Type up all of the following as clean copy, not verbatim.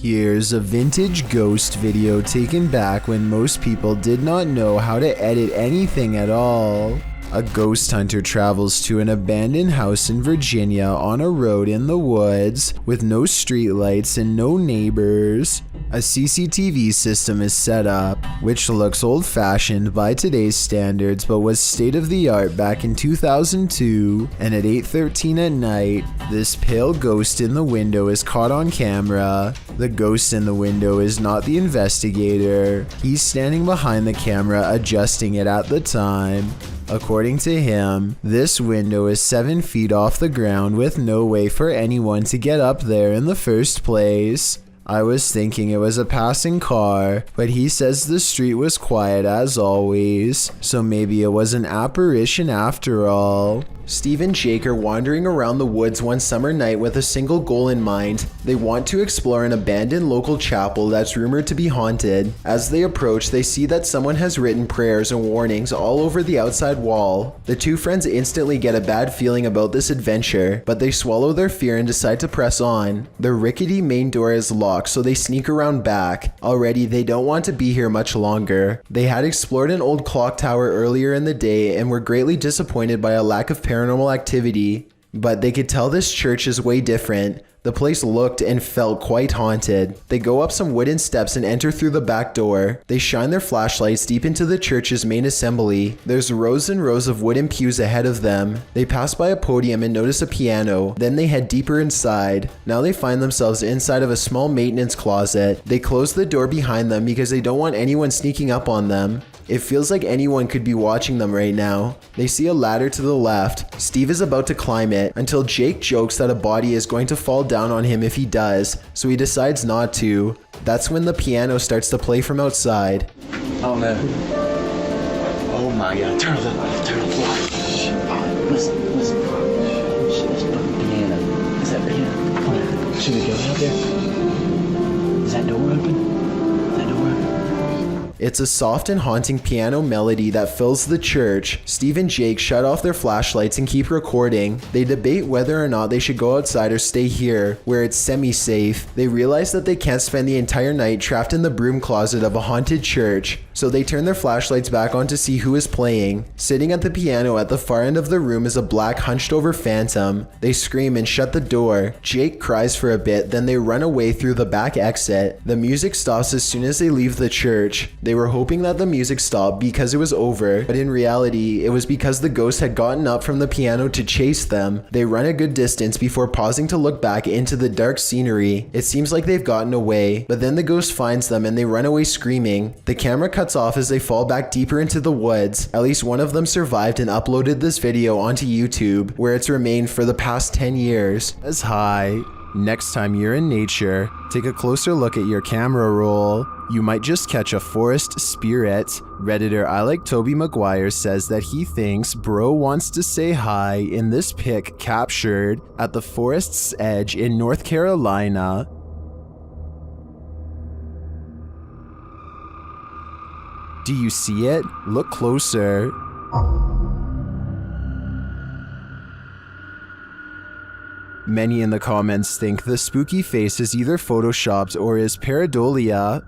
Here's a vintage ghost video taken back when most people did not know how to edit anything at all. A ghost hunter travels to an abandoned house in Virginia on a road in the woods with no streetlights and no neighbors. A CCTV system is set up, which looks old-fashioned by today's standards but was state-of-the-art back in 2002, and at 8:13 at night, this pale ghost in the window is caught on camera. The ghost in the window is not the investigator. He's standing behind the camera adjusting it at the time. According to him, this window is 7 feet off the ground with no way for anyone to get up there in the first place. I was thinking it was a passing car, but he says the street was quiet as always, so maybe it was an apparition after all. Steve and Jake are wandering around the woods one summer night with a single goal in mind. They want to explore an abandoned local chapel that's rumored to be haunted. As they approach, they see that someone has written prayers and warnings all over the outside wall. The two friends instantly get a bad feeling about this adventure, but they swallow their fear and decide to press on. The rickety main door is locked, so they sneak around back. Already, they don't want to be here much longer. They had explored an old clock tower earlier in the day and were greatly disappointed by a lack of paranormal activity, but they could tell this church is way different. The place looked and felt quite haunted. They go up some wooden steps and enter through the back door. They shine their flashlights deep into the church's main assembly. There's rows and rows of wooden pews ahead of them. They pass by a podium and notice a piano. Then they head deeper inside. Now they find themselves inside of a small maintenance closet. They close the door behind them because they don't want anyone sneaking up on them. It feels like anyone could be watching them right now. They see a ladder to the left. Steve is about to climb it until Jake jokes that a body is going to fall down on him if he does, so he decides not to. That's when the piano starts to play from outside. Oh no. Oh my god. Turn off the light. Listen. Shit, it's fucking piano. Is that piano? Come on. Should we go out there? Is that door open? It's a soft and haunting piano melody that fills the church. Steve and Jake shut off their flashlights and keep recording. They debate whether or not they should go outside or stay here, where it's semi-safe. They realize that they can't spend the entire night trapped in the broom closet of a haunted church, so they turn their flashlights back on to see who is playing. Sitting at the piano at the far end of the room is a black hunched over phantom. They scream and shut the door. Jake cries for a bit, then they run away through the back exit. The music stops as soon as they leave the church. They were hoping that the music stopped because it was over, but in reality, it was because the ghost had gotten up from the piano to chase them. They run a good distance before pausing to look back into the dark scenery. It seems like they've gotten away, but then the ghost finds them and they run away screaming. The camera cuts off as they fall back deeper into the woods. At least one of them survived and uploaded this video onto YouTube, where it's remained for the past 10 years. As hi. Next time you're in nature, take a closer look at your camera roll. You might just catch a forest spirit. Redditor I Like Toby Maguire says that he thinks bro wants to say hi in this pic captured at the forest's edge in North Carolina. Do you see it? Look closer. Many in the comments think the spooky face is either photoshopped or is pareidolia.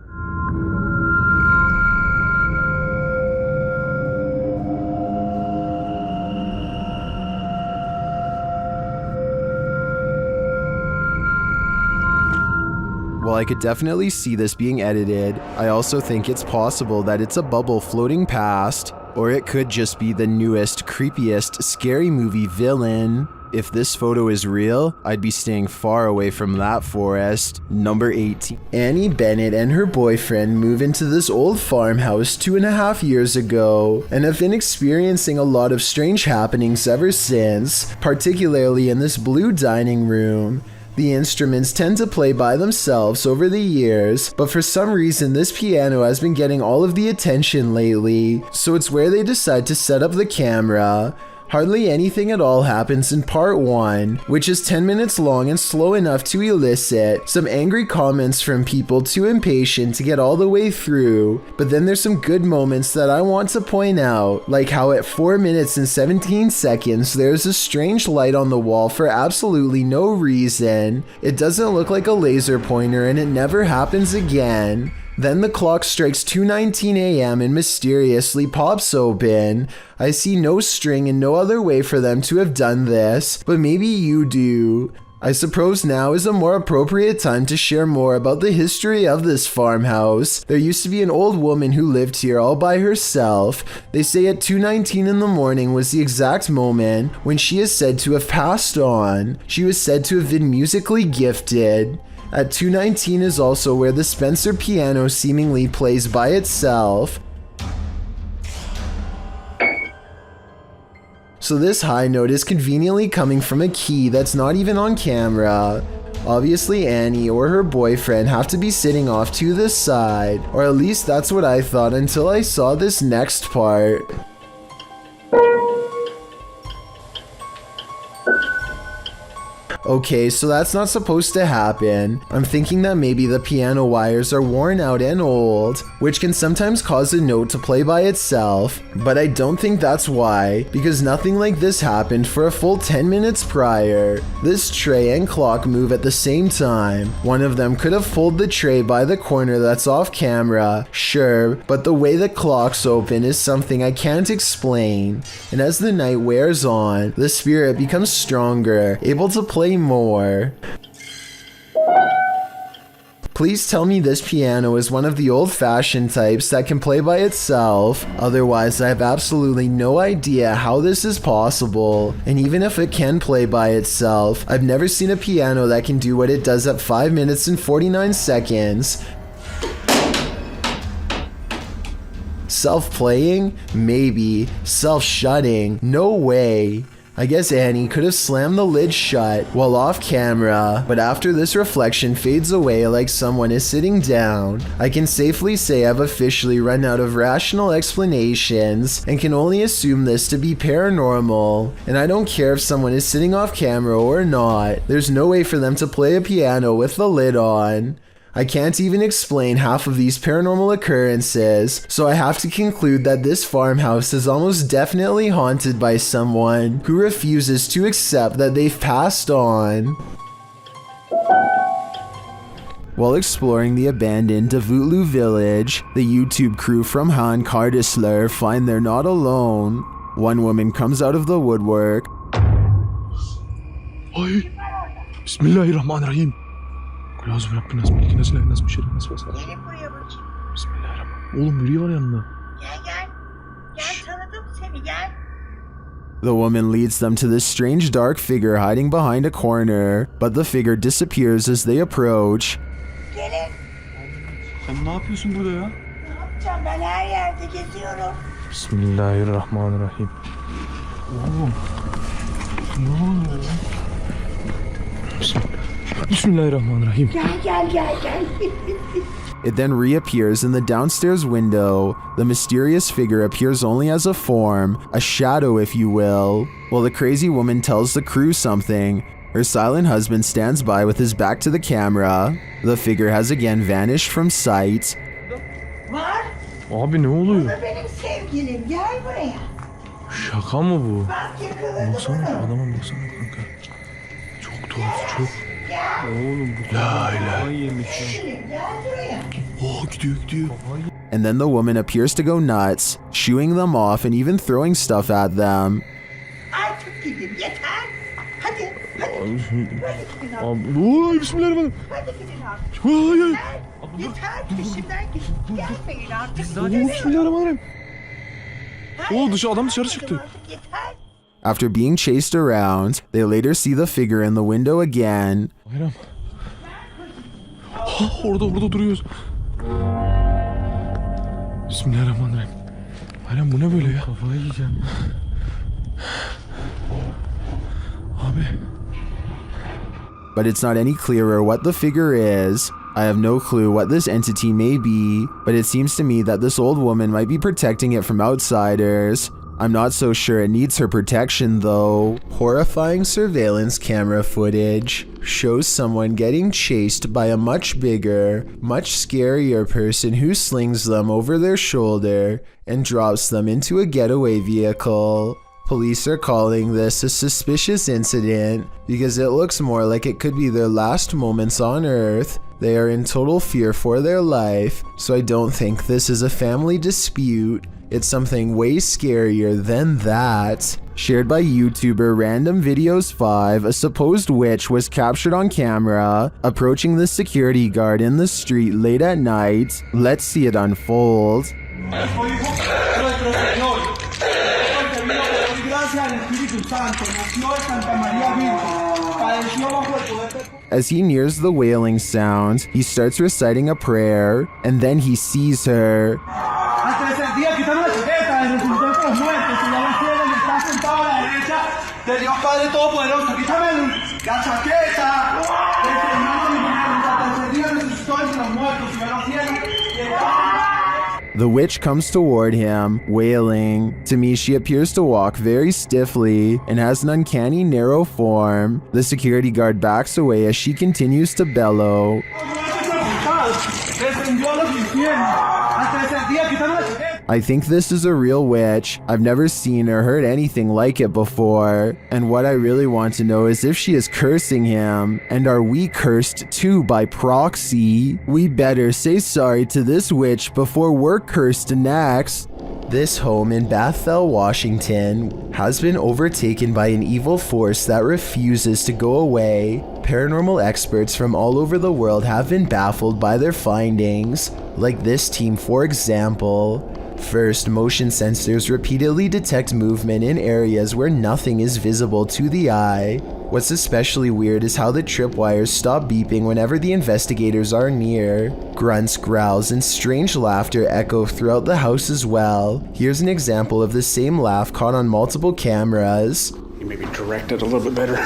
While I could definitely see this being edited, I also think it's possible that it's a bubble floating past, or it could just be the newest, creepiest, scary movie villain. If this photo is real, I'd be staying far away from that forest. Number 18. Annie Bennett and her boyfriend move into this old farmhouse 2.5 years ago and have been experiencing a lot of strange happenings ever since, particularly in this blue dining room. The instruments tend to play by themselves over the years, but for some reason this piano has been getting all of the attention lately, so it's where they decide to set up the camera. Hardly anything at all happens in part 1, which is 10 minutes long and slow enough to elicit some angry comments from people too impatient to get all the way through. But then there's some good moments that I want to point out, like how at 4 minutes and 17 seconds there's a strange light on the wall for absolutely no reason. It doesn't look like a laser pointer and it never happens again. Then the clock strikes 2:19 a.m. and mysteriously pops open. I see no string and no other way for them to have done this, but maybe you do. I suppose now is a more appropriate time to share more about the history of this farmhouse. There used to be an old woman who lived here all by herself. They say at 2:19 in the morning was the exact moment when she is said to have passed on. She was said to have been musically gifted. At 2:19 is also where the Spencer piano seemingly plays by itself. So this high note is conveniently coming from a key that's not even on camera. Obviously Annie or her boyfriend have to be sitting off to the side, or at least that's what I thought until I saw this next part. Okay, so that's not supposed to happen. I'm thinking that maybe the piano wires are worn out and old, which can sometimes cause a note to play by itself, but I don't think that's why, because nothing like this happened for a full 10 minutes prior. This tray and clock move at the same time. One of them could have pulled the tray by the corner that's off camera, sure, but the way the clock's open is something I can't explain. And as the night wears on, the spirit becomes stronger, able to play more. Please tell me this piano is one of the old-fashioned types that can play by itself. Otherwise, I have absolutely no idea how this is possible. And even if it can play by itself, I've never seen a piano that can do what it does at 5 minutes and 49 seconds. Self-playing? Maybe. Self-shutting? No way. I guess Annie could have slammed the lid shut while off camera, but after this reflection fades away like someone is sitting down, I can safely say I've officially run out of rational explanations and can only assume this to be paranormal. And I don't care if someone is sitting off camera or not, there's no way for them to play a piano with the lid on. I can't even explain half of these paranormal occurrences, so I have to conclude that this farmhouse is almost definitely haunted by someone who refuses to accept that they've passed on. While exploring the abandoned Davutlu village, the YouTube crew from Han Kardisler find they're not alone. One woman comes out of the woodwork. Ay, Bismillahirrahmanirrahim. Kulağız bıraktı nasıl meliki nasıl nasıl bir şey nasıl basar. Gelin buraya bakayım. Bismillahirrahmanirrahim. Oğlum Hürriye var yanında. Gel. Gel tanıdım seni gel. The woman leads them to this strange dark figure hiding behind a corner, but the figure disappears as they approach. Gelin. Sen ne yapıyorsun burada ya? Ne yapacağım ben her yerde geziyorum. Bismillahirrahmanirrahim. Oğlum. Ne oluyor ya? Bismillahirrahmanirrahim. Gel. It then reappears in the downstairs window. The mysterious figure appears only as a form, a shadow if you will. While the crazy woman tells the crew something, her silent husband stands by with his back to the camera. The figure has again vanished from sight. Var. Abi ne oluyor? Bu da benim sevgilim gel buraya. Şaka mı bu? Bak yakaladım Baksana onu. adama baksana kanka. Çok tuhaf çok. Gel. Oğlum bu kafayı yemiş ya. Gel buraya. Oh gidiyor. And then the woman appears to go nuts, shooing them off and even throwing stuff at them. Artık gidin yeter. Hadi. Hadi gidin abi. Abi, oy bismillahirrahmanirrahim. Hadi gidin abi. Hayır. Yeter peşimden gidin. Gelmeyin artık. Oh bismillahirrahmanirrahim. Hayır, Adam dışarı çıktı. artık yeter. After being chased around, they later see the figure in the window again. Bayram. Orada duruyoruz. Bismillahirrahmanirrahim. Bayram bu ne böyle ya? Kafayı yiyeceğim. Abi. But it's not any clearer what the figure is. I have no clue what this entity may be, but it seems to me that this old woman might be protecting it from outsiders. I'm not so sure it needs her protection though. Horrifying surveillance camera footage shows someone getting chased by a much bigger, much scarier person who slings them over their shoulder and drops them into a getaway vehicle. Police are calling this a suspicious incident because it looks more like it could be their last moments on Earth. They are in total fear for their life, so I don't think this is a family dispute. It's something way scarier than that. Shared by YouTuber Random Videos 5, a supposed witch was captured on camera approaching the security guard in the street late at night. Let's see it unfold. As he nears the wailing sound, he starts reciting a prayer, and then he sees her. The witch comes toward him, wailing. To me, she appears to walk very stiffly and has an uncanny narrow form. The security guard backs away as she continues to bellow. I think this is a real witch. I've never seen or heard anything like it before. And what I really want to know is if she is cursing him. And are we cursed too by proxy? We better say sorry to this witch before we're cursed next. This home in Bethel, Washington has been overtaken by an evil force that refuses to go away. Paranormal experts from all over the world have been baffled by their findings, like this team for example. First, motion sensors repeatedly detect movement in areas where nothing is visible to the eye. What's especially weird is how the tripwires stop beeping whenever the investigators are near. Grunts, growls, and strange laughter echo throughout the house as well. Here's an example of the same laugh caught on multiple cameras. You maybe direct it a little bit better.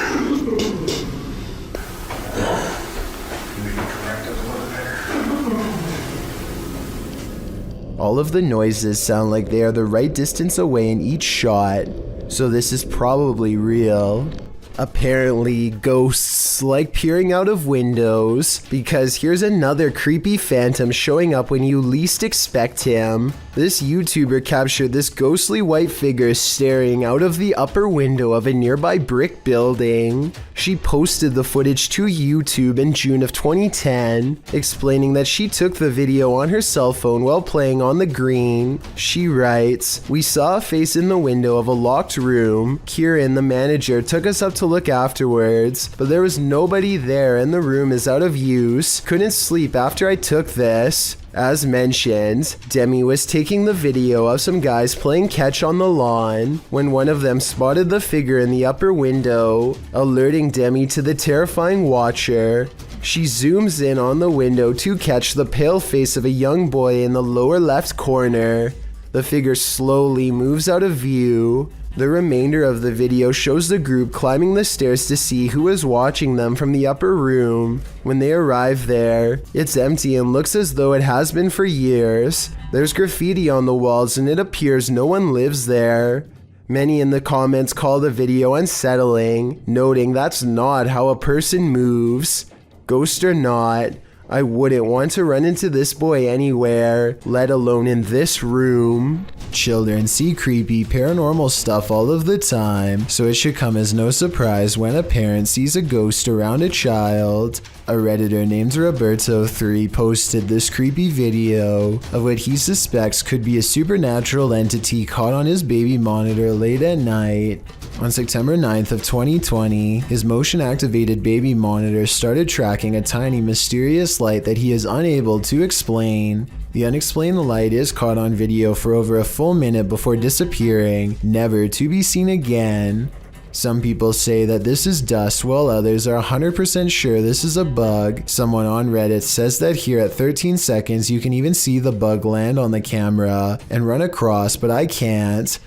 All of the noises sound like they are the right distance away in each shot, so this is probably real. Apparently, ghosts like peering out of windows, because here's another creepy phantom showing up when you least expect him. This YouTuber captured this ghostly white figure staring out of the upper window of a nearby brick building. She posted the footage to YouTube in June of 2010, explaining that she took the video on her cell phone while playing on the green. She writes, "We saw a face in the window of a locked room. Kieran, the manager, took us up to look afterwards, but there was nobody there and the room is out of use. Couldn't sleep after I took this." As mentioned, Demi was taking the video of some guys playing catch on the lawn when one of them spotted the figure in the upper window, alerting Demi to the terrifying watcher. She zooms in on the window to catch the pale face of a young boy in the lower left corner. The figure slowly moves out of view. The remainder of the video shows the group climbing the stairs to see who is watching them from the upper room. When they arrive there, it's empty and looks as though it has been for years. There's graffiti on the walls and it appears no one lives there. Many in the comments call the video unsettling, noting that's not how a person moves. Ghost or not, I wouldn't want to run into this boy anywhere, let alone in this room. Children see creepy paranormal stuff all of the time, so it should come as no surprise when a parent sees a ghost around a child. A Redditor named Roberto3 posted this creepy video of what he suspects could be a supernatural entity caught on his baby monitor late at night. On September 9th of 2020, his motion-activated baby monitor started tracking a tiny mysterious light that he is unable to explain. The unexplained light is caught on video for over a full minute before disappearing, never to be seen again. Some people say that this is dust, while others are 100% sure this is a bug. Someone on Reddit says that here at 13 seconds you can even see the bug land on the camera and run across, but I can't.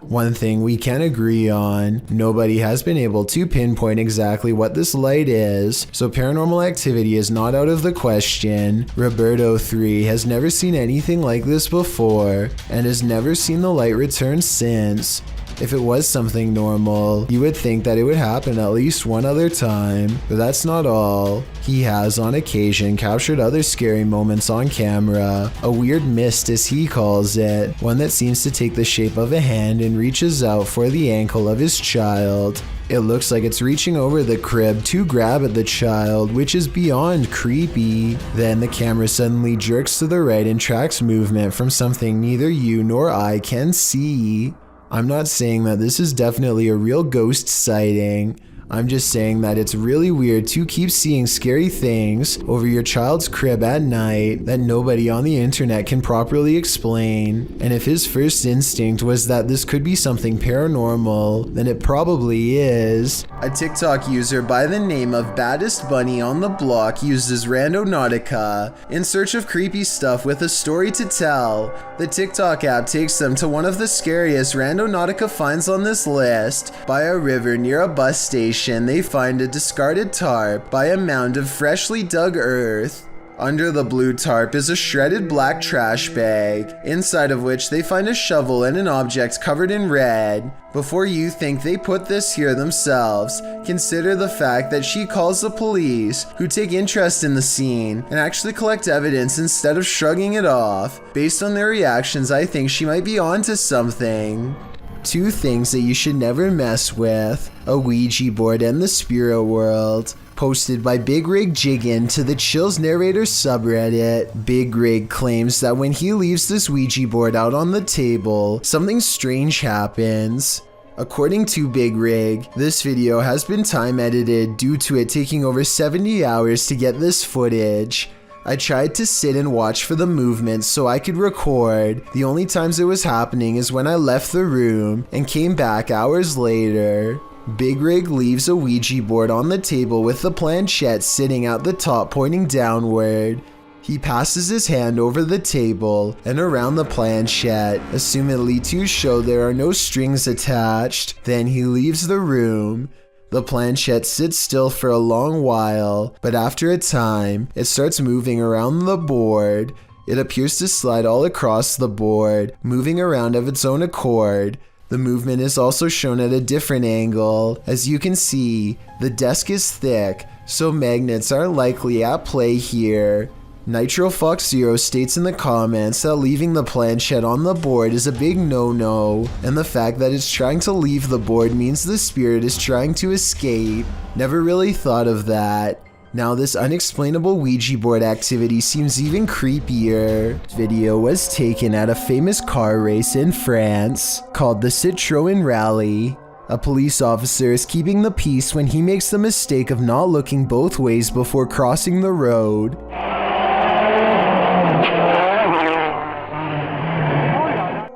One thing we can agree on, nobody has been able to pinpoint exactly what this light is, so paranormal activity is not out of the question. Roberto 3 has never seen anything like this before, and has never seen the light return since. If it was something normal, you would think that it would happen at least one other time, but that's not all. He has on occasion captured other scary moments on camera, a weird mist as he calls it, one that seems to take the shape of a hand and reaches out for the ankle of his child. It looks like it's reaching over the crib to grab at the child, which is beyond creepy. Then the camera suddenly jerks to the right and tracks movement from something neither you nor I can see. I'm not saying that this is definitely a real ghost sighting. I'm just saying that it's really weird to keep seeing scary things over your child's crib at night that nobody on the internet can properly explain. And if his first instinct was that this could be something paranormal, then it probably is. A TikTok user by the name of Baddest Bunny on the block uses Randonautica in search of creepy stuff with a story to tell. The TikTok app takes them to one of the scariest Randonautica finds on this list. By a river near a bus station, they find a discarded tarp by a mound of freshly dug earth. Under the blue tarp is a shredded black trash bag, inside of which they find a shovel and an object covered in red. Before you think they put this here themselves, consider the fact that she calls the police, who take interest in the scene and actually collect evidence instead of shrugging it off. Based on their reactions, I think she might be onto something. Two things that you should never mess with: a Ouija board and the spirit world. Posted by Big Rig Jiggin to the Chills Narrator subreddit, Big Rig claims that when he leaves this Ouija board out on the table, something strange happens. According to Big Rig, this video has been time edited due to it taking over 70 hours to get this footage. I tried to sit and watch for the movements so I could record. The only times it was happening is when I left the room and came back hours later. Big Rig leaves a Ouija board on the table with the planchette sitting at the top pointing downward. He passes his hand over the table and around the planchette, assumedly to show there are no strings attached. Then he leaves the room. The planchette sits still for a long while, but after a time, it starts moving around the board. It appears to slide all across the board, moving around of its own accord. The movement is also shown at a different angle. As you can see, the desk is thick, so magnets aren't likely at play here. Nitro Fox Zero states in the comments that leaving the planchette on the board is a big no-no, and the fact that it's trying to leave the board means the spirit is trying to escape. Never really thought of that. Now this unexplainable Ouija board activity seems even creepier. This video was taken at a famous car race in France called the Citroën Rally. A police officer is keeping the peace when he makes the mistake of not looking both ways before crossing the road.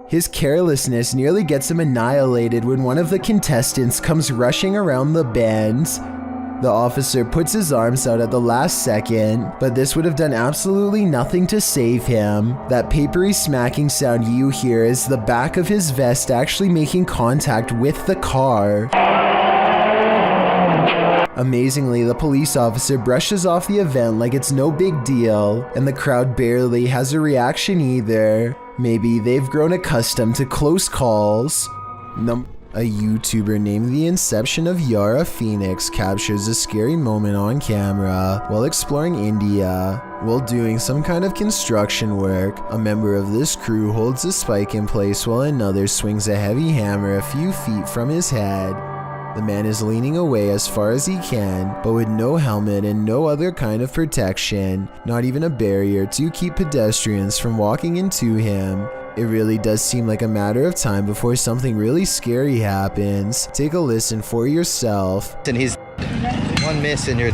His carelessness nearly gets him annihilated when one of the contestants comes rushing around the bend. The officer puts his arms out at the last second, but this would have done absolutely nothing to save him. That papery smacking sound you hear is the back of his vest actually making contact with the car. Amazingly, the police officer brushes off the event like it's no big deal, and the crowd barely has a reaction either. Maybe they've grown accustomed to close calls. A YouTuber named The Inception of Yara Phoenix captures a scary moment on camera while exploring India. While doing some kind of construction work, a member of this crew holds a spike in place while another swings a heavy hammer a few feet from his head. The man is leaning away as far as he can, but with no helmet and no other kind of protection, not even a barrier to keep pedestrians from walking into him. It really does seem like a matter of time before something really scary happens. Take a listen for yourself. And he's one miss and you're...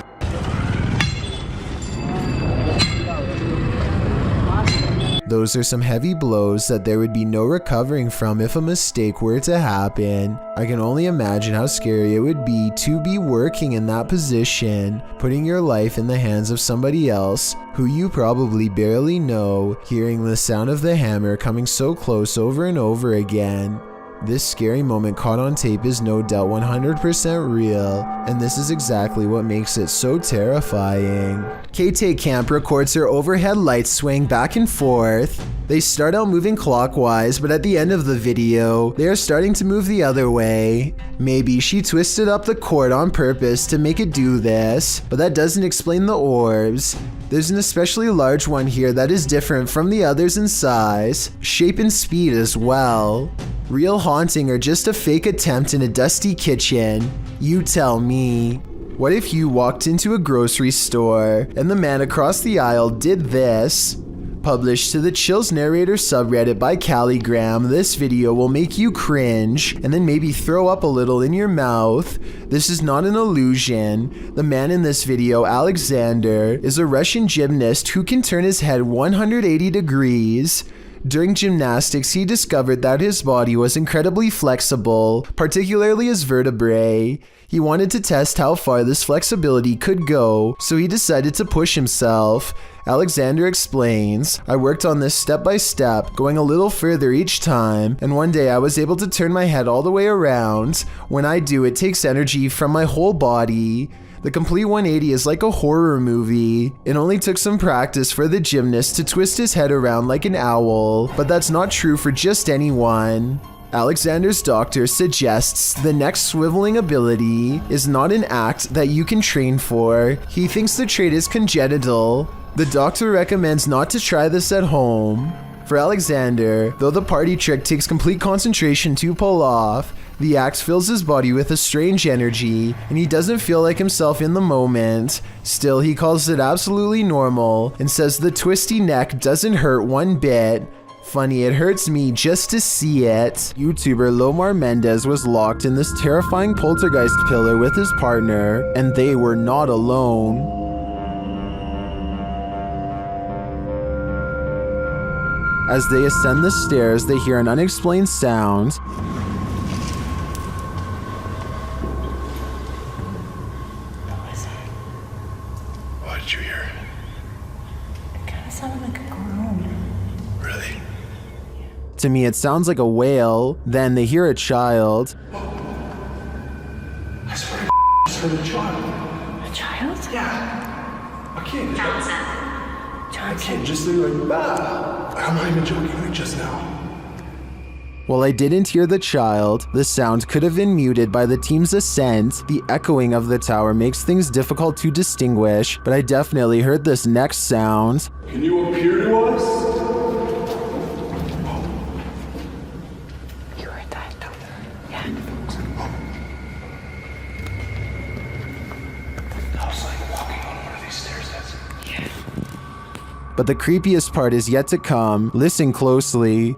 Those are some heavy blows that there would be no recovering from if a mistake were to happen. I can only imagine how scary it would be to be working in that position, putting your life in the hands of somebody else who you probably barely know, hearing the sound of the hammer coming so close over and over again. This scary moment caught on tape is no doubt 100% real, and this is exactly what makes it so terrifying. KT Camp records her overhead lights swaying back and forth. They start out moving clockwise, but at the end of the video, they are starting to move the other way. Maybe she twisted up the cord on purpose to make it do this, but that doesn't explain the orbs. There's an especially large one here that is different from the others in size, shape, and speed as well. Real haunting or just a fake attempt in a dusty kitchen? You tell me. What if you walked into a grocery store and the man across the aisle did this? Published to the Chills Narrator subreddit by Calligram, this video will make you cringe and then maybe throw up a little in your mouth. This is not an illusion. The man in this video, Alexander, is a Russian gymnast who can turn his head 180 degrees. During gymnastics, he discovered that his body was incredibly flexible, particularly his vertebrae. He wanted to test how far this flexibility could go, so he decided to push himself. Alexander explains, "I worked on this step by step, going a little further each time, and one day I was able to turn my head all the way around. When I do, it takes energy from my whole body." The complete 180 is like a horror movie. It only took some practice for the gymnast to twist his head around like an owl, but that's not true for just anyone. Alexander's doctor suggests the next swiveling ability is not an act that you can train for. He thinks the trait is congenital. The doctor recommends not to try this at home. For Alexander, though the party trick takes complete concentration to pull off, the act fills his body with a strange energy, and he doesn't feel like himself in the moment. Still, he calls it absolutely normal, and says the twisty neck doesn't hurt one bit. Funny, it hurts me just to see it. YouTuber Lomar Mendez was locked in this terrifying poltergeist pillar with his partner, and they were not alone. As they ascend the stairs, they hear an unexplained sound. What did you hear? It kind of sounded like a groan. Really? To me, it sounds like a whale. Then they hear a child. I swear to just heard a child. A child? Yeah. I can't. I can't just say like, bah. I'm not even joking, like just now. While I didn't hear the child, the sound could have been muted by the team's ascent. The echoing of the tower makes things difficult to distinguish, but I definitely heard this next sound. Can you appear to us? You heard that? Yeah. I was like walking on one of these stairs. Yeah. But the creepiest part is yet to come. Listen closely.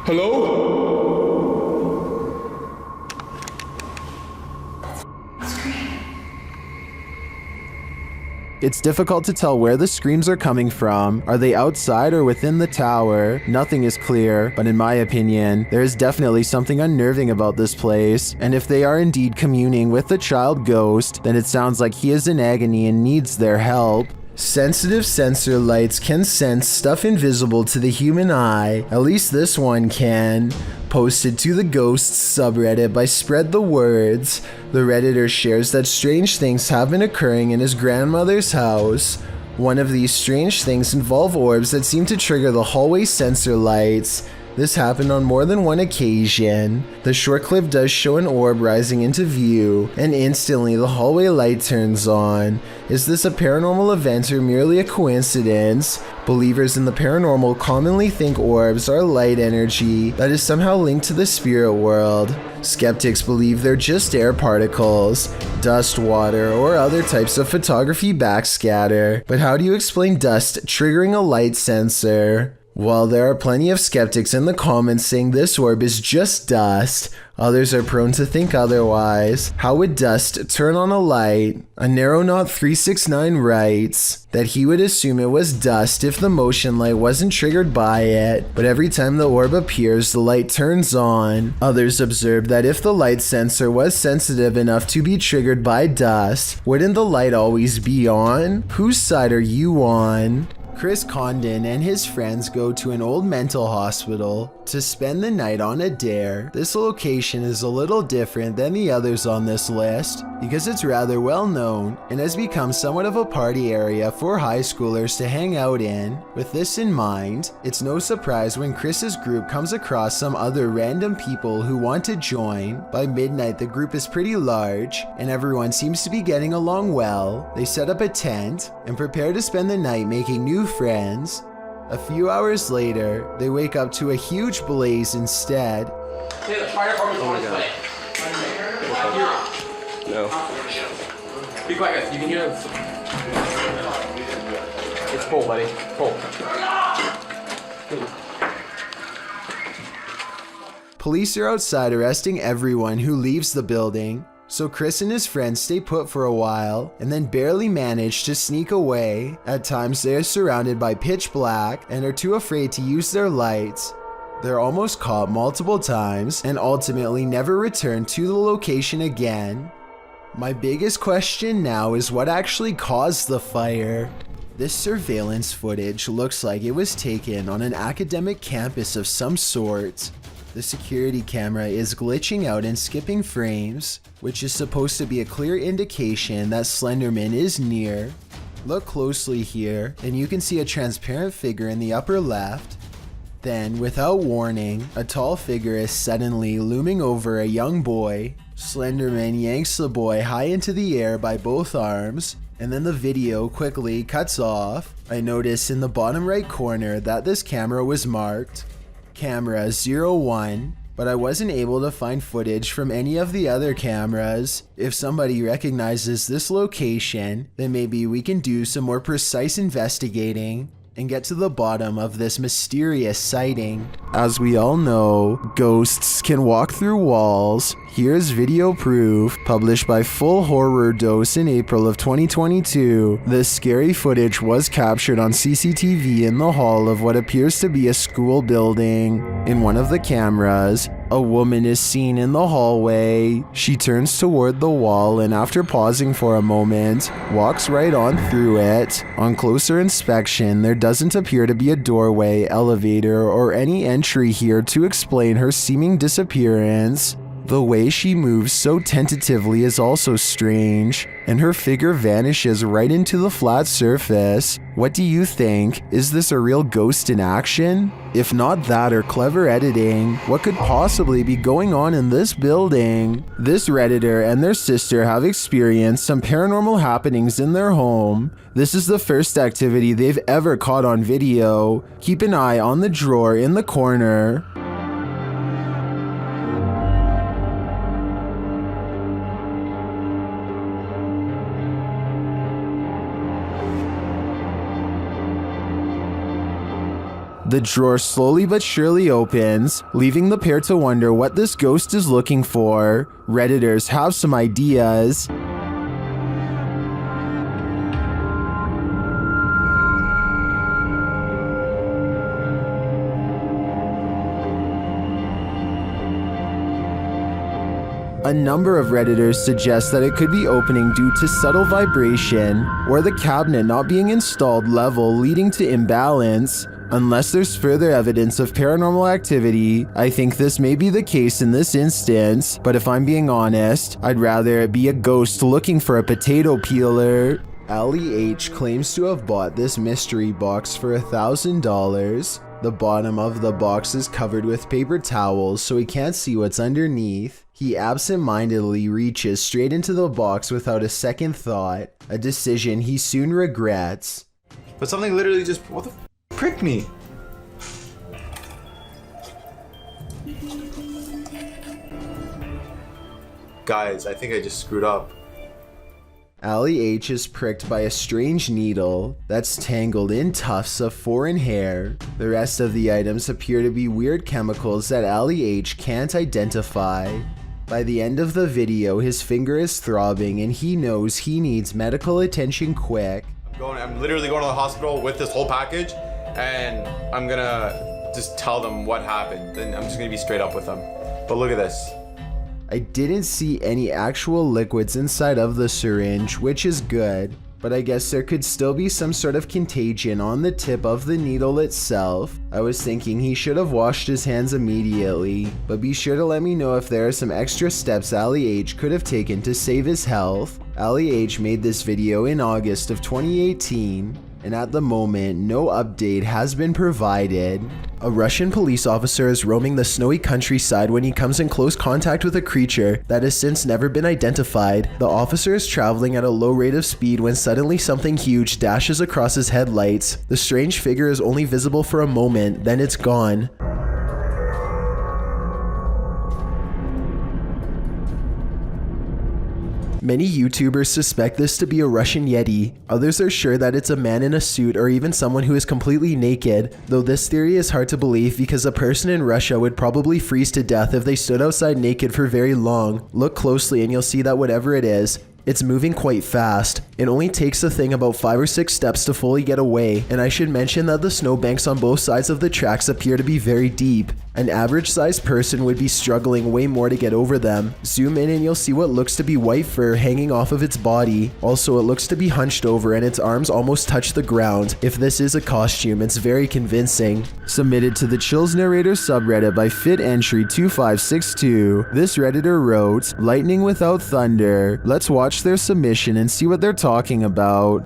Hello? It's difficult to tell where the screams are coming from. Are they outside or within the tower? Nothing is clear, but in my opinion, there is definitely something unnerving about this place. And if they are indeed communing with the child ghost, then it sounds like he is in agony and needs their help. Sensitive sensor lights can sense stuff invisible to the human eye. At least this one can. Posted to the Ghosts subreddit by Spread the Words, the Redditor shares that strange things have been occurring in his grandmother's house. One of these strange things involve orbs that seem to trigger the hallway sensor lights. This happened on more than one occasion. The short clip does show an orb rising into view, and instantly the hallway light turns on. Is this a paranormal event or merely a coincidence? Believers in the paranormal commonly think orbs are light energy that is somehow linked to the spirit world. Skeptics believe they're just air particles, dust, water, or other types of photography backscatter. But how do you explain dust triggering a light sensor? While there are plenty of skeptics in the comments saying this orb is just dust, others are prone to think otherwise. How would dust turn on a light? A Narrow369 writes that he would assume it was dust if the motion light wasn't triggered by it, but every time the orb appears, the light turns on. Others observed that if the light sensor was sensitive enough to be triggered by dust, wouldn't the light always be on? Whose side are you on? Chris Condon and his friends go to an old mental hospital to spend the night on a dare. This location is a little different than the others on this list because it's rather well known and has become somewhat of a party area for high schoolers to hang out in. With this in mind, it's no surprise when Chris's group comes across some other random people who want to join. By midnight, the group is pretty large and everyone seems to be getting along well. They set up a tent and prepare to spend the night making new friends. A few hours later, they wake up to a huge blaze instead. Hey, the fire department's on its way. No. Be quiet, guys. You can hear them. It's cold, buddy. Cold. Police are outside arresting everyone who leaves the building. So Chris and his friends stay put for a while and then barely manage to sneak away. At times they are surrounded by pitch black and are too afraid to use their lights. They're almost caught multiple times and ultimately never return to the location again. My biggest question now is what actually caused the fire? This surveillance footage looks like it was taken on an academic campus of some sort. The security camera is glitching out and skipping frames, which is supposed to be a clear indication that Slenderman is near. Look closely here, and you can see a transparent figure in the upper left. Then, without warning, a tall figure is suddenly looming over a young boy. Slenderman yanks the boy high into the air by both arms, and then the video quickly cuts off. I notice in the bottom right corner that this camera was marked Camera 01, but I wasn't able to find footage from any of the other cameras. If somebody recognizes this location, then maybe we can do some more precise investigating and get to the bottom of this mysterious sighting. As we all know, ghosts can walk through walls. Here's video proof, published by Full Horror Dose in April of 2022. This scary footage was captured on CCTV in the hall of what appears to be a school building. In one of the cameras, a woman is seen in the hallway. She turns toward the wall and after pausing for a moment, walks right on through it. On closer inspection, there doesn't appear to be a doorway, elevator, or any entry here to explain her seeming disappearance. The way she moves so tentatively is also strange, and her figure vanishes right into the flat surface. What do you think? Is this a real ghost in action? If not that or clever editing, what could possibly be going on in this building? This Redditor and their sister have experienced some paranormal happenings in their home. This is the first activity they've ever caught on video. Keep an eye on the drawer in the corner. The drawer slowly but surely opens, leaving the pair to wonder what this ghost is looking for. Redditors have some ideas. A number of Redditors suggest that it could be opening due to subtle vibration, or the cabinet not being installed level leading to imbalance. Unless there's further evidence of paranormal activity, I think this may be the case in this instance, but if I'm being honest, I'd rather it be a ghost looking for a potato peeler. Allie H claims to have bought this mystery box for $1,000. The bottom of the box is covered with paper towels, so he can't see what's underneath. He absent-mindedly reaches straight into the box without a second thought, a decision he soon regrets. But something literally just pricked me. Guys, I think I just screwed up. Allie H is pricked by a strange needle that's tangled in tufts of foreign hair. The rest of the items appear to be weird chemicals that Allie H can't identify. By the end of the video, his finger is throbbing and he knows he needs medical attention quick. I'm literally going to the hospital with this whole package, and I'm gonna just tell them what happened, and I'm just gonna be straight up with them. But look at this. I didn't see any actual liquids inside of the syringe, which is good. but I guess there could still be some sort of contagion on the tip of the needle itself. I was thinking he should have washed his hands immediately, but be sure to let me know if there are some extra steps Ali H could have taken to save his health. Ali H made this video in August of 2018, and at the moment, no update has been provided. A Russian police officer is roaming the snowy countryside when he comes in close contact with a creature that has since never been identified. The officer is traveling at a low rate of speed when suddenly something huge dashes across his headlights. The strange figure is only visible for a moment, then it's gone. Many YouTubers suspect this to be a Russian Yeti. Others are sure that it's a man in a suit or even someone who is completely naked, though this theory is hard to believe because a person in Russia would probably freeze to death if they stood outside naked for very long. Look closely and you'll see that whatever it is, it's moving quite fast. It only takes the thing about 5 or 6 steps to fully get away, and I should mention that the snowbanks on both sides of the tracks appear to be very deep. An average sized person would be struggling way more to get over them. Zoom in and you'll see what looks to be white fur hanging off of its body. Also, it looks to be hunched over and its arms almost touch the ground. If this is a costume, it's very convincing. Submitted to the Chills Narrator subreddit by FitEntry2562. This redditor wrote, "Lightning without thunder." Let's watch their submission and see what they're talking about.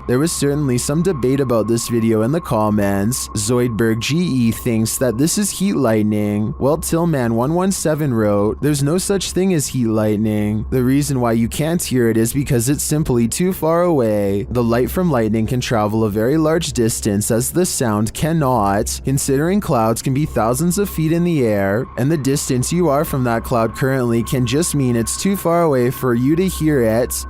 There was certainly some debate about this video in the comments. Zoidberg GE thinks that this is heat lightning, while Tillman117 wrote, "There's no such thing as heat lightning. The reason why you can't hear it is because it's simply too far away. The light from lightning can travel a very large distance as the sound cannot, considering clouds can be thousands of feet in the air, and the distance you are from that cloud currently can just mean it's too far away for you to hear it."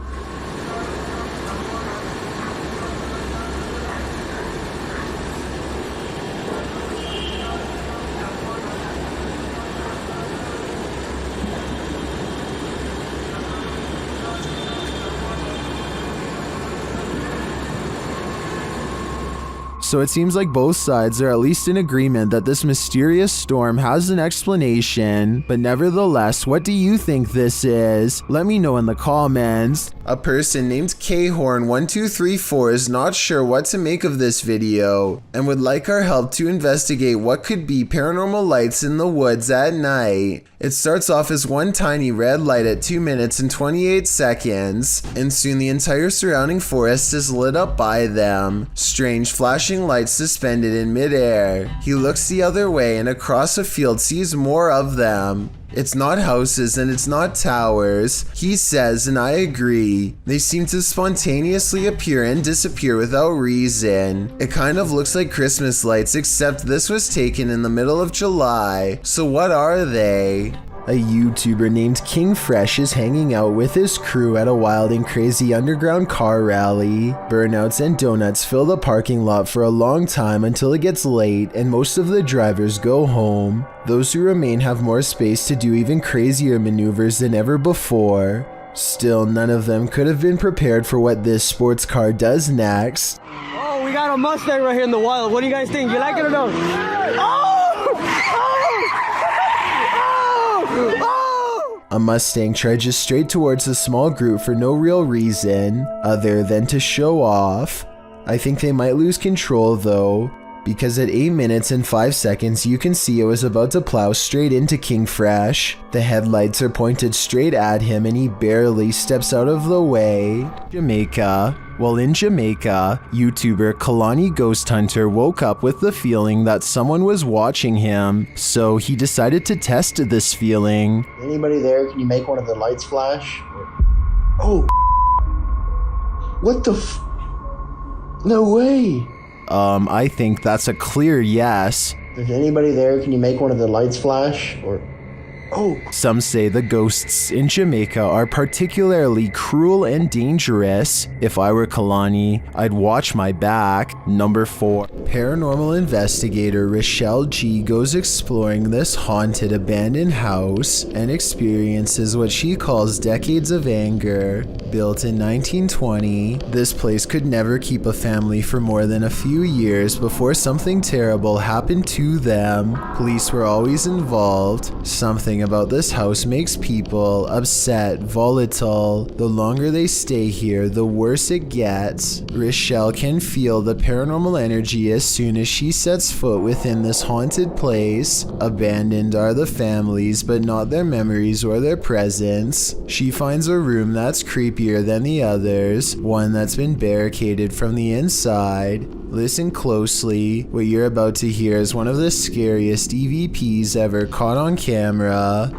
So it seems like both sides are at least in agreement that this mysterious storm has an explanation, but nevertheless, what do you think this is? Let me know in the comments. A person named Khorn1234 is not sure what to make of this video and would like our help to investigate what could be paranormal lights in the woods at night. It starts off as one tiny red light at 2 minutes and 28 seconds, and soon the entire surrounding forest is lit up by them. Strange flashing lights suspended in midair. He looks the other way and across a field sees more of them. It's not houses and it's not towers, he says, and I agree. They seem to spontaneously appear and disappear without reason. It kind of looks like Christmas lights, except this was taken in the middle of July. So what are they? A YouTuber named King Fresh is hanging out with his crew at a wild and crazy underground car rally. Burnouts and donuts fill the parking lot for a long time until it gets late and most of the drivers go home. Those who remain have more space to do even crazier maneuvers than ever before. Still, none of them could have been prepared for what this sports car does next. Oh, we got a Mustang right here in the wild. What do you guys think? You like it or no? Oh! A Mustang trudges straight towards a small group for no real reason other than to show off. I think they might lose control though, because at 8 minutes and 5 seconds you can see it was about to plow straight into King Fresh. The headlights are pointed straight at him and he barely steps out of the way. Jamaica. Well, in Jamaica, YouTuber Kalani Ghost Hunter woke up with the feeling that someone was watching him, so he decided to test this feeling. Anybody there? Can you make one of the lights flash? Oh, what the no way. I think that's a clear yes. If anybody there, can you make one of the lights flash? Or Some say the ghosts in Jamaica are particularly cruel and dangerous. If I were Kalani, I'd watch my back. Number 4. Paranormal investigator Rochelle G goes exploring this haunted abandoned house and experiences what she calls decades of anger. Built in 1920, this place could never keep a family for more than a few years before something terrible happened to them. Police were always involved. Something about this house makes people upset, volatile. The longer they stay here, the worse it gets. Rochelle can feel the paranormal energy as soon as she sets foot within this haunted place. Abandoned are the families, but not their memories or their presence. She finds a room that's creepier than the others, one that's been barricaded from the inside. Listen closely. What you're about to hear is one of the scariest EVPs ever caught on camera.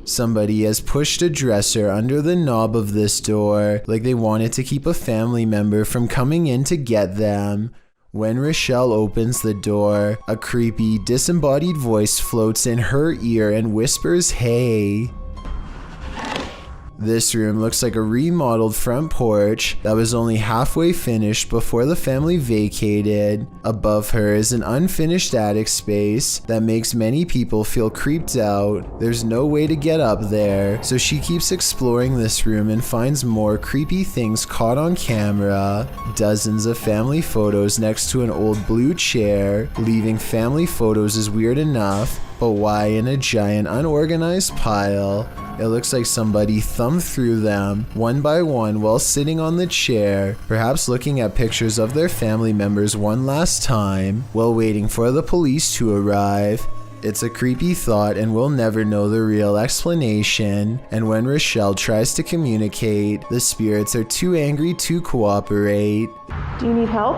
Somebody has pushed a dresser under the knob of this door, like they wanted to keep a family member from coming in to get them. When Rochelle opens the door, a creepy, disembodied voice floats in her ear and whispers, "Hey." This room looks like a remodeled front porch that was only halfway finished before the family vacated. Above her is an unfinished attic space that makes many people feel creeped out. There's no way to get up there, so she keeps exploring this room and finds more creepy things caught on camera. Dozens of family photos next to an old blue chair. Leaving family photos is weird enough, but why in a giant unorganized pile? It looks like somebody thumbed through them one by one while sitting on the chair, perhaps looking at pictures of their family members one last time while waiting for the police to arrive. It's a creepy thought and we'll never know the real explanation. And when Rochelle tries to communicate, the spirits are too angry to cooperate. Do you need help?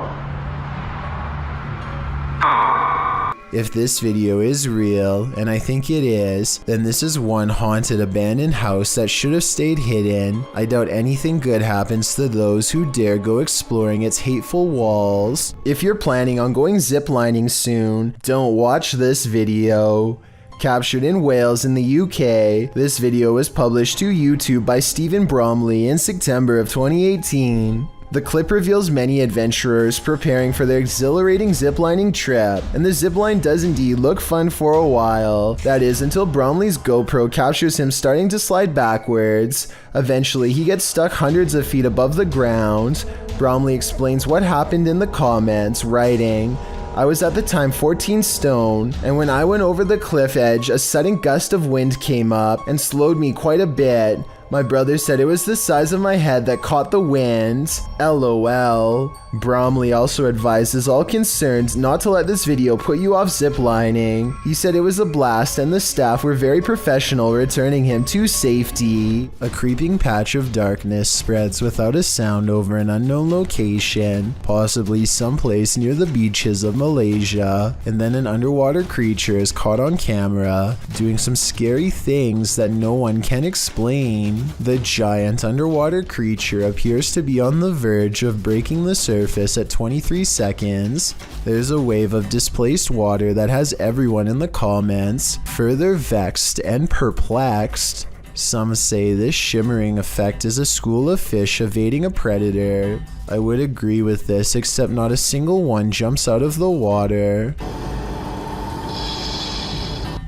If this video is real, and I think it is, then this is one haunted abandoned house that should have stayed hidden. I doubt anything good happens to those who dare go exploring its hateful walls. If you're planning on going ziplining soon, don't watch this video. Captured in Wales in the UK, this video was published to YouTube by Stephen Bromley in September of 2018. The clip reveals many adventurers preparing for their exhilarating ziplining trip, and the zipline does indeed look fun for a while. That is, until Bromley's GoPro captures him starting to slide backwards. Eventually, he gets stuck hundreds of feet above the ground. Bromley explains what happened in the comments, writing, "I was at the time 14 stone, and when I went over the cliff edge, a sudden gust of wind came up and slowed me quite a bit. My brother said it was the size of my head that caught the wind. LOL. Bromley also advises all concerned not to let this video put you off ziplining. He said it was a blast and the staff were very professional, returning him to safety. A creeping patch of darkness spreads without a sound over an unknown location, possibly someplace near the beaches of Malaysia, and then an underwater creature is caught on camera doing some scary things that no one can explain. The giant underwater creature appears to be on the verge of breaking the surface at 23 seconds. There's a wave of displaced water that has everyone in the comments further vexed and perplexed. Some say this shimmering effect is a school of fish evading a predator. I would agree with this, except not a single one jumps out of the water.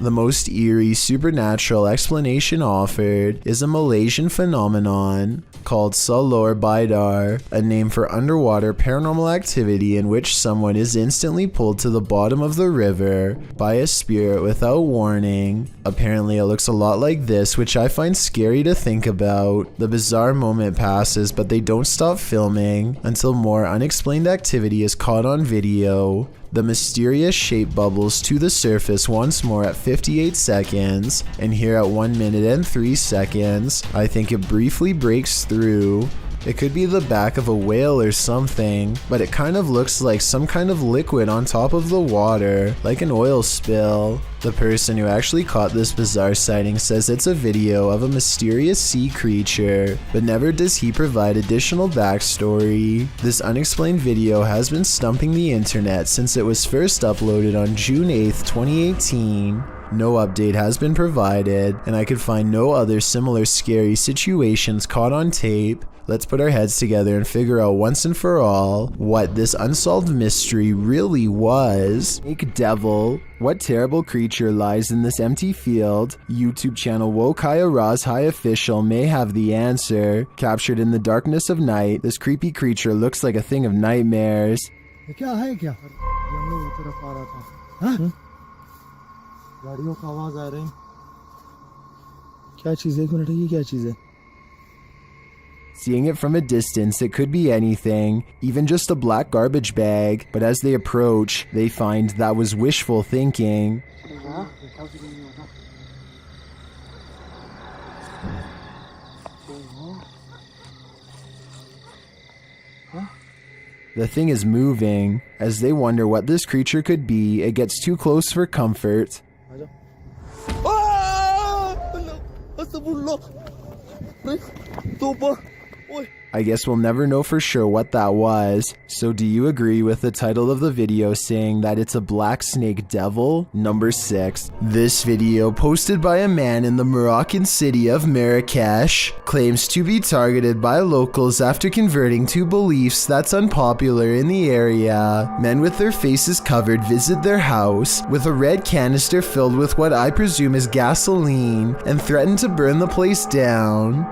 The most eerie supernatural explanation offered is a Malaysian phenomenon called Salor Bidar, a name for underwater paranormal activity in which someone is instantly pulled to the bottom of the river by a spirit without warning. Apparently it looks a lot like this, which I find scary to think about. The bizarre moment passes, but they don't stop filming until more unexplained activity is caught on video. The mysterious shape bubbles to the surface once more at 58 seconds, and here at 1 minute and 3 seconds, I think it briefly breaks through. It could be the back of a whale or something, but it kind of looks like some kind of liquid on top of the water, like an oil spill. The person who actually caught this bizarre sighting says it's a video of a mysterious sea creature, but never does he provide additional backstory. This unexplained video has been stumping the internet since it was first uploaded on June 8th, 2018. No update has been provided, and I could find no other similar scary situations caught on tape. Let's put our heads together and figure out once and for all what this unsolved mystery really was. Snake Devil. What terrible creature lies in this empty field? YouTube channel Wokaya Raz High Official may have the answer. Captured in the darkness of night, this creepy creature looks like a thing of nightmares. Seeing it from a distance, it could be anything, even just a black garbage bag, but as they approach, they find that was wishful thinking. The thing is moving. As they wonder what this creature could be, it gets too close for comfort. I guess we'll never know for sure what that was. So do you agree with the title of the video saying that it's a black snake devil? Number 6. This video, posted by a man in the Moroccan city of Marrakesh, claims to be targeted by locals after converting to beliefs that's unpopular in the area. Men with their faces covered visit their house with a red canister filled with what I presume is gasoline and threaten to burn the place down.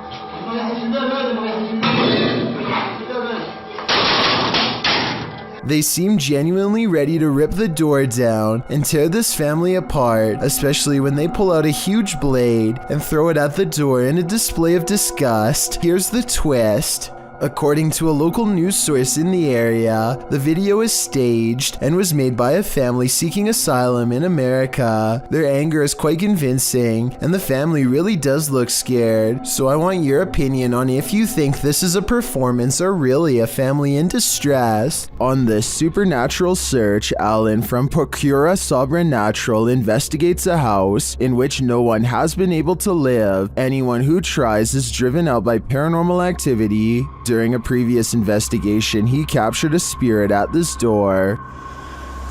They seem genuinely ready to rip the door down and tear this family apart, especially when they pull out a huge blade and throw it at the door in a display of disgust. Here's the twist. According to a local news source in the area, the video is staged and was made by a family seeking asylum in America. Their anger is quite convincing, and the family really does look scared. So I want your opinion on if you think this is a performance or really a family in distress. On this supernatural search, Alan from Procura Sobrenatural investigates a house in which no one has been able to live. Anyone who tries is driven out by paranormal activity. During a previous investigation, he captured a spirit at this door.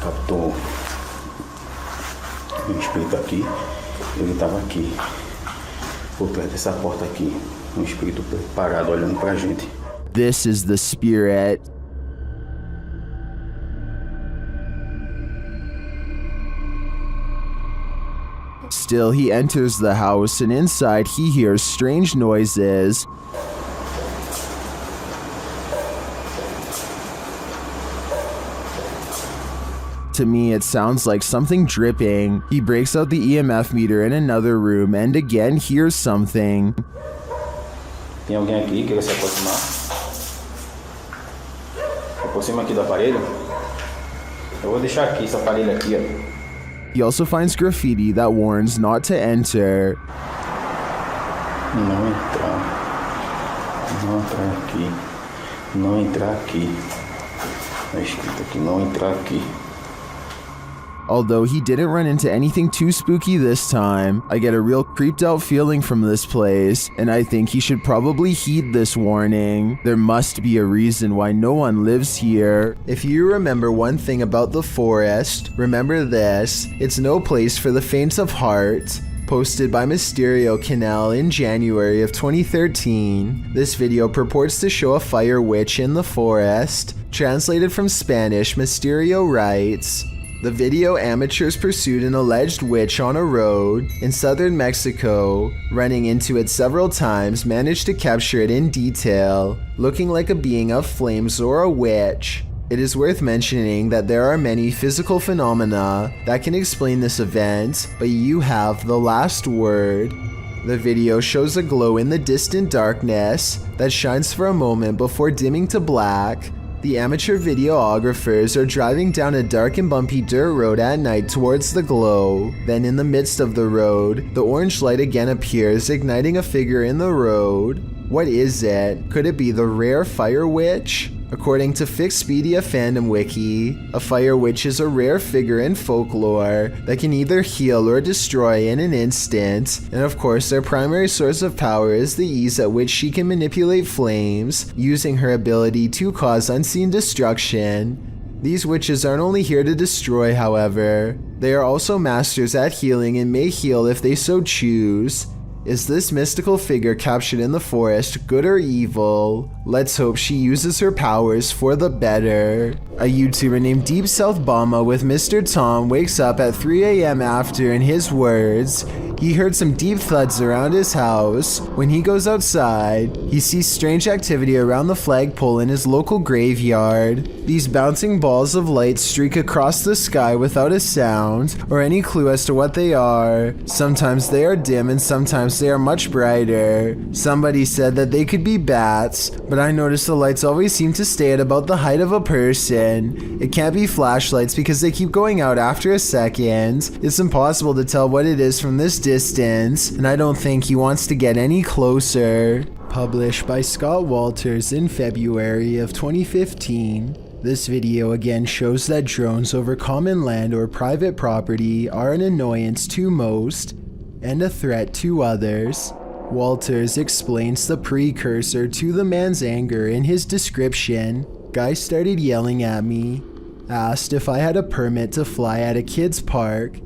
Captou um espírito aqui, ele estava aqui, por trás dessa porta aqui, espírito parado olhando pra gente. This is the spirit. Still, he enters the house, and inside he hears strange noises. To me, it sounds like something dripping. He breaks out the EMF meter in another room and again hears something. Tem alguém aqui que quer se aproximar? Aproxima aqui do aparelho. Eu vou deixar aqui esse aparelho aqui, ó. He also finds graffiti that warns not to enter. Não entrar. Não entrar aqui. Não entrar aqui. Tá escrito aqui, não entrar aqui. Although he didn't run into anything too spooky this time, I get a real creeped out feeling from this place, and I think he should probably heed this warning. There must be a reason why no one lives here. If you remember one thing about the forest, remember this: it's no place for the faint of heart. Posted by Mysterio Canal in January of 2013, this video purports to show a fire witch in the forest. Translated from Spanish, Mysterio writes, the video amateurs pursued an alleged witch on a road in southern Mexico. Running into it several times, managed to capture it in detail, looking like a being of flames or a witch. It is worth mentioning that there are many physical phenomena that can explain this event, but you have the last word. The video shows a glow in the distant darkness that shines for a moment before dimming to black. The amateur videographers are driving down a dark and bumpy dirt road at night towards the glow. Then in the midst of the road, the orange light again appears, igniting a figure in the road. What is it? Could it be the rare fire witch? According to Fixpedia Fandom Wiki, a fire witch is a rare figure in folklore that can either heal or destroy in an instant, and of course their primary source of power is the ease at which she can manipulate flames, using her ability to cause unseen destruction. These witches aren't only here to destroy, however, they are also masters at healing and may heal if they so choose. Is this mystical figure captured in the forest good or evil? Let's hope she uses her powers for the better. A YouTuber named Deep South Bama with Mr. Tom wakes up at 3 a.m. after, in his words, he heard some deep thuds around his house. When he goes outside, he sees strange activity around the flagpole in his local graveyard. These bouncing balls of light streak across the sky without a sound or any clue as to what they are. Sometimes they are dim and sometimes they are much brighter. Somebody said that they could be bats, but I noticed the lights always seem to stay at about the height of a person. It can't be flashlights because they keep going out after a second. It's impossible to tell what it is from this distance, and I don't think he wants to get any closer. Published by Scott Walters in February of 2015. This video again shows that drones over common land or private property are an annoyance to most and a threat to others. Walters explains the precursor to the man's anger in his description. Guy started yelling at me, asked if I had a permit to fly at a kid's park.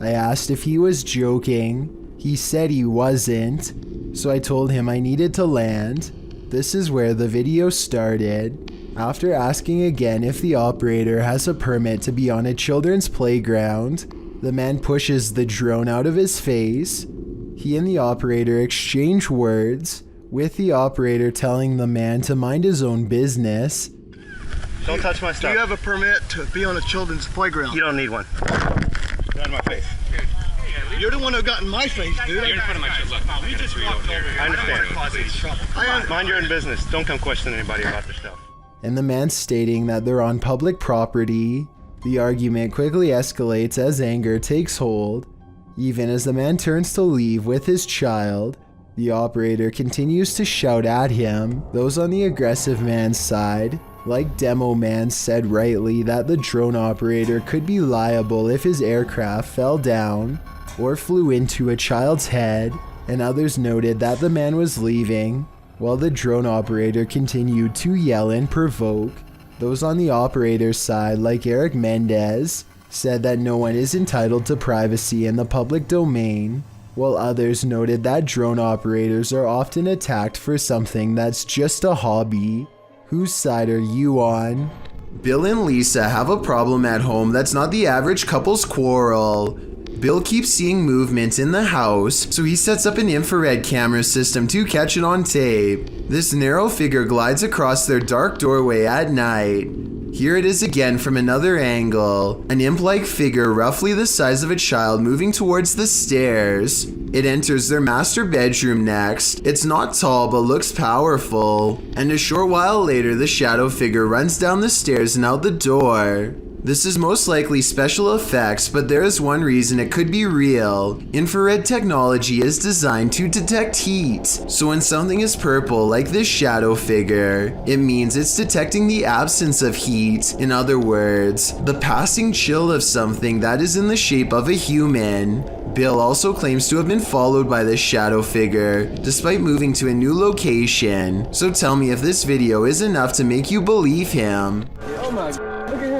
I asked if he was joking. He said he wasn't, so I told him I needed to land. This is where the video started. After asking again if the operator has a permit to be on a children's playground, the man pushes the drone out of his face. He and the operator exchange words, with the operator telling the man to mind his own business. Don't touch my stuff. Do you have a permit to be on a children's playground? You don't need one. Get out of my face. You're the one who got in my face, dude. You're in front of my shit. Look, we just walked over here. I understand. Mind your own business. Don't come question anybody about their stuff. And the man stating that they're on public property. The argument quickly escalates as anger takes hold. Even as the man turns to leave with his child, the operator continues to shout at him. Those on the aggressive man's side, like Demo Man, said rightly that the drone operator could be liable if his aircraft fell down or flew into a child's head, and others noted that the man was leaving, while the drone operator continued to yell and provoke. Those on the operator's side, like Eric Mendez, said that no one is entitled to privacy in the public domain, while others noted that drone operators are often attacked for something that's just a hobby. Whose side are you on? Bill and Lisa have a problem at home that's not the average couple's quarrel. Bill keeps seeing movement in the house, so he sets up an infrared camera system to catch it on tape. This narrow figure glides across their dark doorway at night. Here it is again from another angle, an imp-like figure roughly the size of a child moving towards the stairs. It enters their master bedroom next. It's not tall but looks powerful, and a short while later the shadow figure runs down the stairs and out the door. This is most likely special effects, but there is one reason it could be real. Infrared technology is designed to detect heat, so when something is purple like this shadow figure, it means it's detecting the absence of heat. In other words, the passing chill of something that is in the shape of a human. Bill also claims to have been followed by this shadow figure, despite moving to a new location. So tell me if this video is enough to make you believe him. Oh my God, look at him.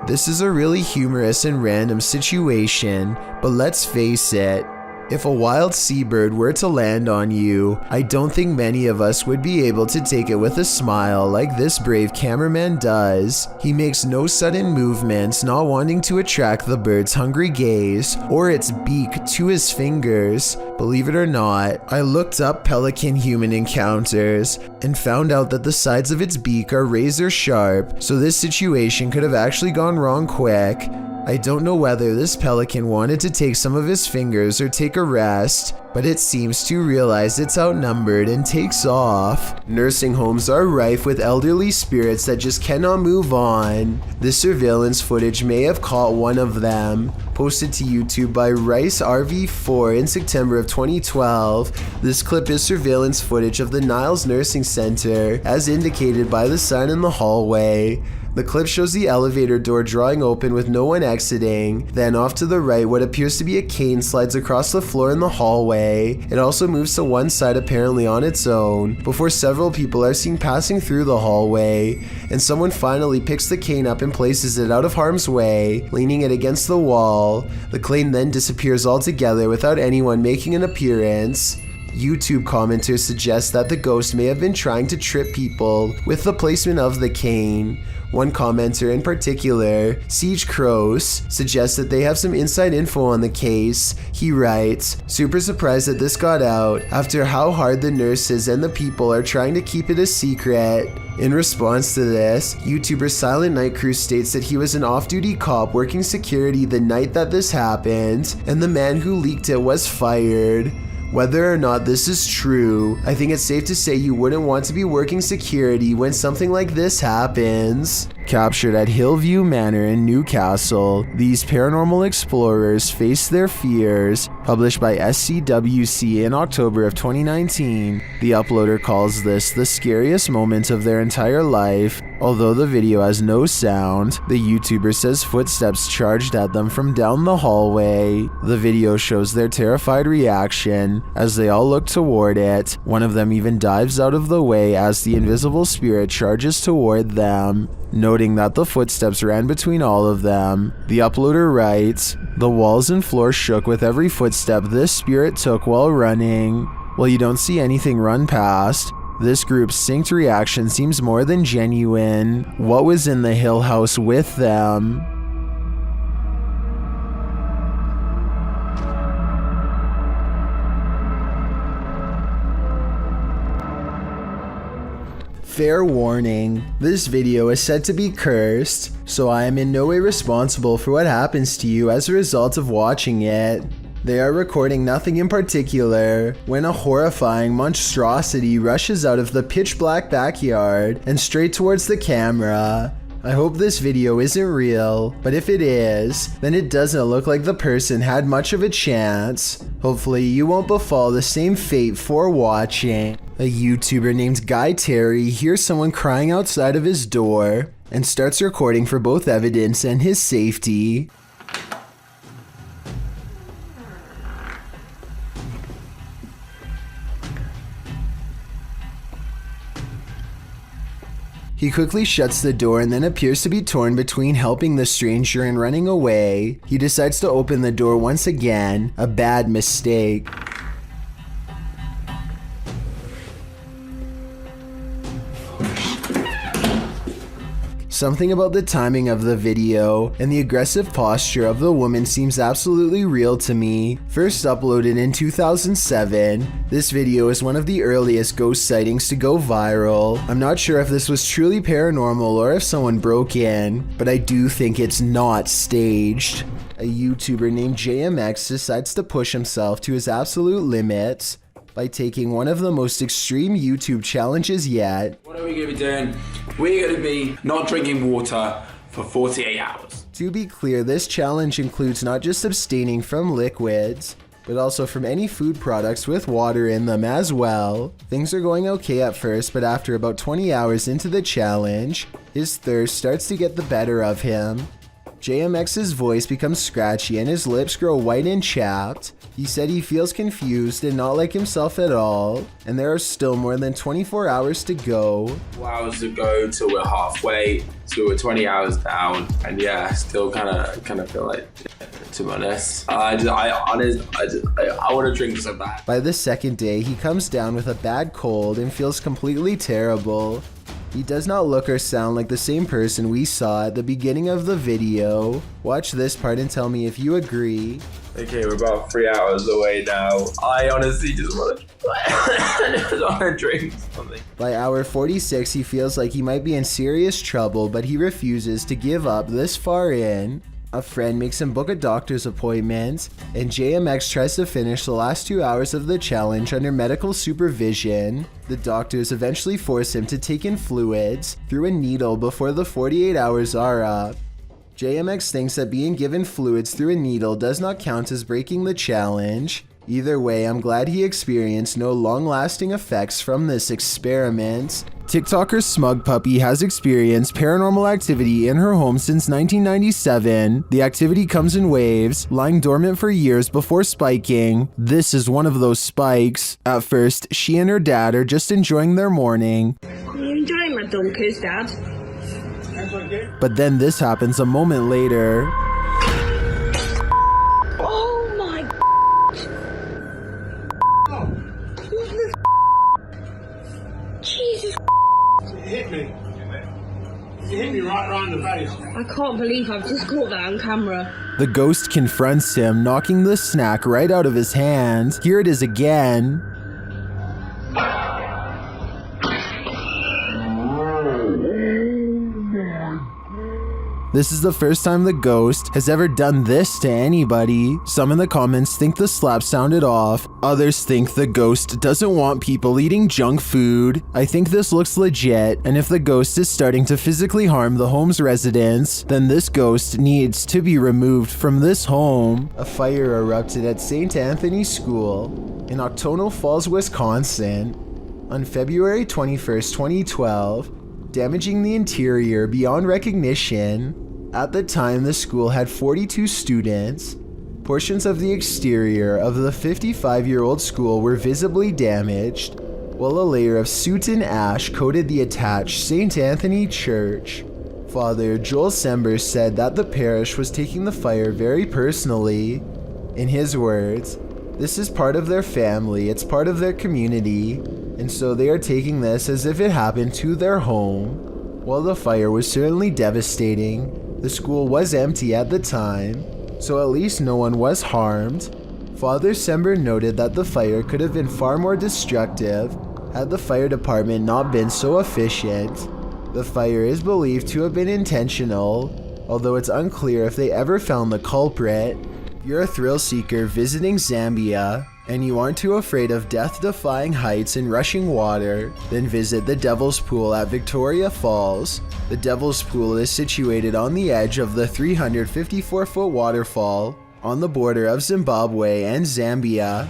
This is a really humorous and random situation, but let's face it, if a wild seabird were to land on you, I don't think many of us would be able to take it with a smile like this brave cameraman does. He makes no sudden movements, not wanting to attract the bird's hungry gaze or its beak to his fingers. Believe it or not, I looked up pelican human encounters and found out that the sides of its beak are razor sharp, so this situation could have actually gone wrong quick. I don't know whether this pelican wanted to take some of his fingers or take a rest. but it seems to realize it's outnumbered and takes off. Nursing homes are rife with elderly spirits that just cannot move on. This surveillance footage may have caught one of them. Posted to YouTube by Rice RV4 in September of 2012, this clip is surveillance footage of the Niles Nursing Center, as indicated by the sign in the hallway. The clip shows the elevator door drawing open with no one exiting. Then off to the right, what appears to be a cane slides across the floor in the hallway. It also moves to one side apparently on its own, before several people are seen passing through the hallway, and someone finally picks the cane up and places it out of harm's way, leaning it against the wall. The cane then disappears altogether without anyone making an appearance. YouTube commenters suggest that the ghost may have been trying to trip people with the placement of the cane. One commenter in particular, Siege Crows, suggests that they have some inside info on the case. He writes, "Super surprised that this got out after how hard the nurses and the people are trying to keep it a secret." In response to this, YouTuber Silent Night Crew states that he was an off-duty cop working security the night that this happened, and the man who leaked it was fired. Whether or not this is true, I think it's safe to say you wouldn't want to be working security when something like this happens. Captured at Hillview Manor in Newcastle, these paranormal explorers face their fears. Published by SCWC in October of 2019, the uploader calls this the scariest moment of their entire life. Although the video has no sound, the YouTuber says footsteps charged at them from down the hallway. The video shows their terrified reaction as they all look toward it. One of them even dives out of the way as the invisible spirit charges toward them. Noting that the footsteps ran between all of them, the uploader writes, "The walls and floor shook with every footstep this spirit took while running." While you don't see anything run past, this group's synced reaction seems more than genuine. What was in the Hill House with them? Fair warning, this video is said to be cursed, so I am in no way responsible for what happens to you as a result of watching it. They are recording nothing in particular when a horrifying monstrosity rushes out of the pitch black backyard and straight towards the camera. I hope this video isn't real, but if it is, then it doesn't look like the person had much of a chance. Hopefully you won't befall the same fate for watching. A YouTuber named Guy Terry hears someone crying outside of his door and starts recording for both evidence and his safety. He quickly shuts the door and then appears to be torn between helping the stranger and running away. He decides to open the door once again, a bad mistake. Something about the timing of the video and the aggressive posture of the woman seems absolutely real to me. First uploaded in 2007, this video is one of the earliest ghost sightings to go viral. I'm not sure if this was truly paranormal or if someone broke in, but I do think it's not staged. A YouTuber named JMX decides to push himself to his absolute limits by taking one of the most extreme YouTube challenges yet. What are we going to be doing? We're going to be not drinking water for 48 hours. To be clear, this challenge includes not just abstaining from liquids, but also from any food products with water in them as well. Things are going okay at first, but after about 20 hours into the challenge, his thirst starts to get the better of him. JMX's voice becomes scratchy and his lips grow white and chapped. He said he feels confused and not like himself at all, and there are still more than 24 hours to go. 4 hours to go till we're halfway, so we're 20 hours down, and yeah, still kind of feel like, to be honest, I want to drink so bad. By the second day, he comes down with a bad cold and feels completely terrible. He does not look or sound like the same person we saw at the beginning of the video. Watch this part and tell me if you agree. Okay, we're about 3 hours away now. I honestly just want to drink something. By hour 46, he feels like he might be in serious trouble, but he refuses to give up this far in. A friend makes him book a doctor's appointment, and JMX tries to finish the last 2 hours of the challenge under medical supervision. The doctors eventually force him to take in fluids through a needle before the 48 hours are up. JMX thinks that being given fluids through a needle does not count as breaking the challenge. Either way, I'm glad he experienced no long-lasting effects from this experiment. TikToker Smug Puppy has experienced paranormal activity in her home since 1997. The activity comes in waves, lying dormant for years before spiking. This is one of those spikes. At first, she and her dad are just enjoying their morning. Are you enjoying my donkeys, Dad? But then this happens a moment later. Oh my Jesus. It hit me. It hit me right in the face. I can't believe I've just caught that on camera. The ghost confronts him, knocking the snack right out of his hand. Here it is again. This is the first time the ghost has ever done this to anybody. Some in the comments think the slap sounded off. Others think the ghost doesn't want people eating junk food. I think this looks legit, and if the ghost is starting to physically harm the home's residents, then this ghost needs to be removed from this home. A fire erupted at St. Anthony's School in Octonal Falls, Wisconsin on February 21st, 2012, damaging the interior beyond recognition. At the time, the school had 42 students. Portions of the exterior of the 55-year-old school were visibly damaged, while a layer of soot and ash coated the attached St. Anthony Church. Father Joel Sember said that the parish was taking the fire very personally. In his words, "This is part of their family, it's part of their community, and so they are taking this as if it happened to their home." While the fire was certainly devastating, the school was empty at the time, so at least no one was harmed. Father Sember noted that the fire could have been far more destructive had the fire department not been so efficient. The fire is believed to have been intentional, although it's unclear if they ever found the culprit. If you're a thrill seeker visiting Zambia, and you aren't too afraid of death-defying heights and rushing water, then visit the Devil's Pool at Victoria Falls. The Devil's Pool is situated on the edge of the 354-foot waterfall on the border of Zimbabwe and Zambia.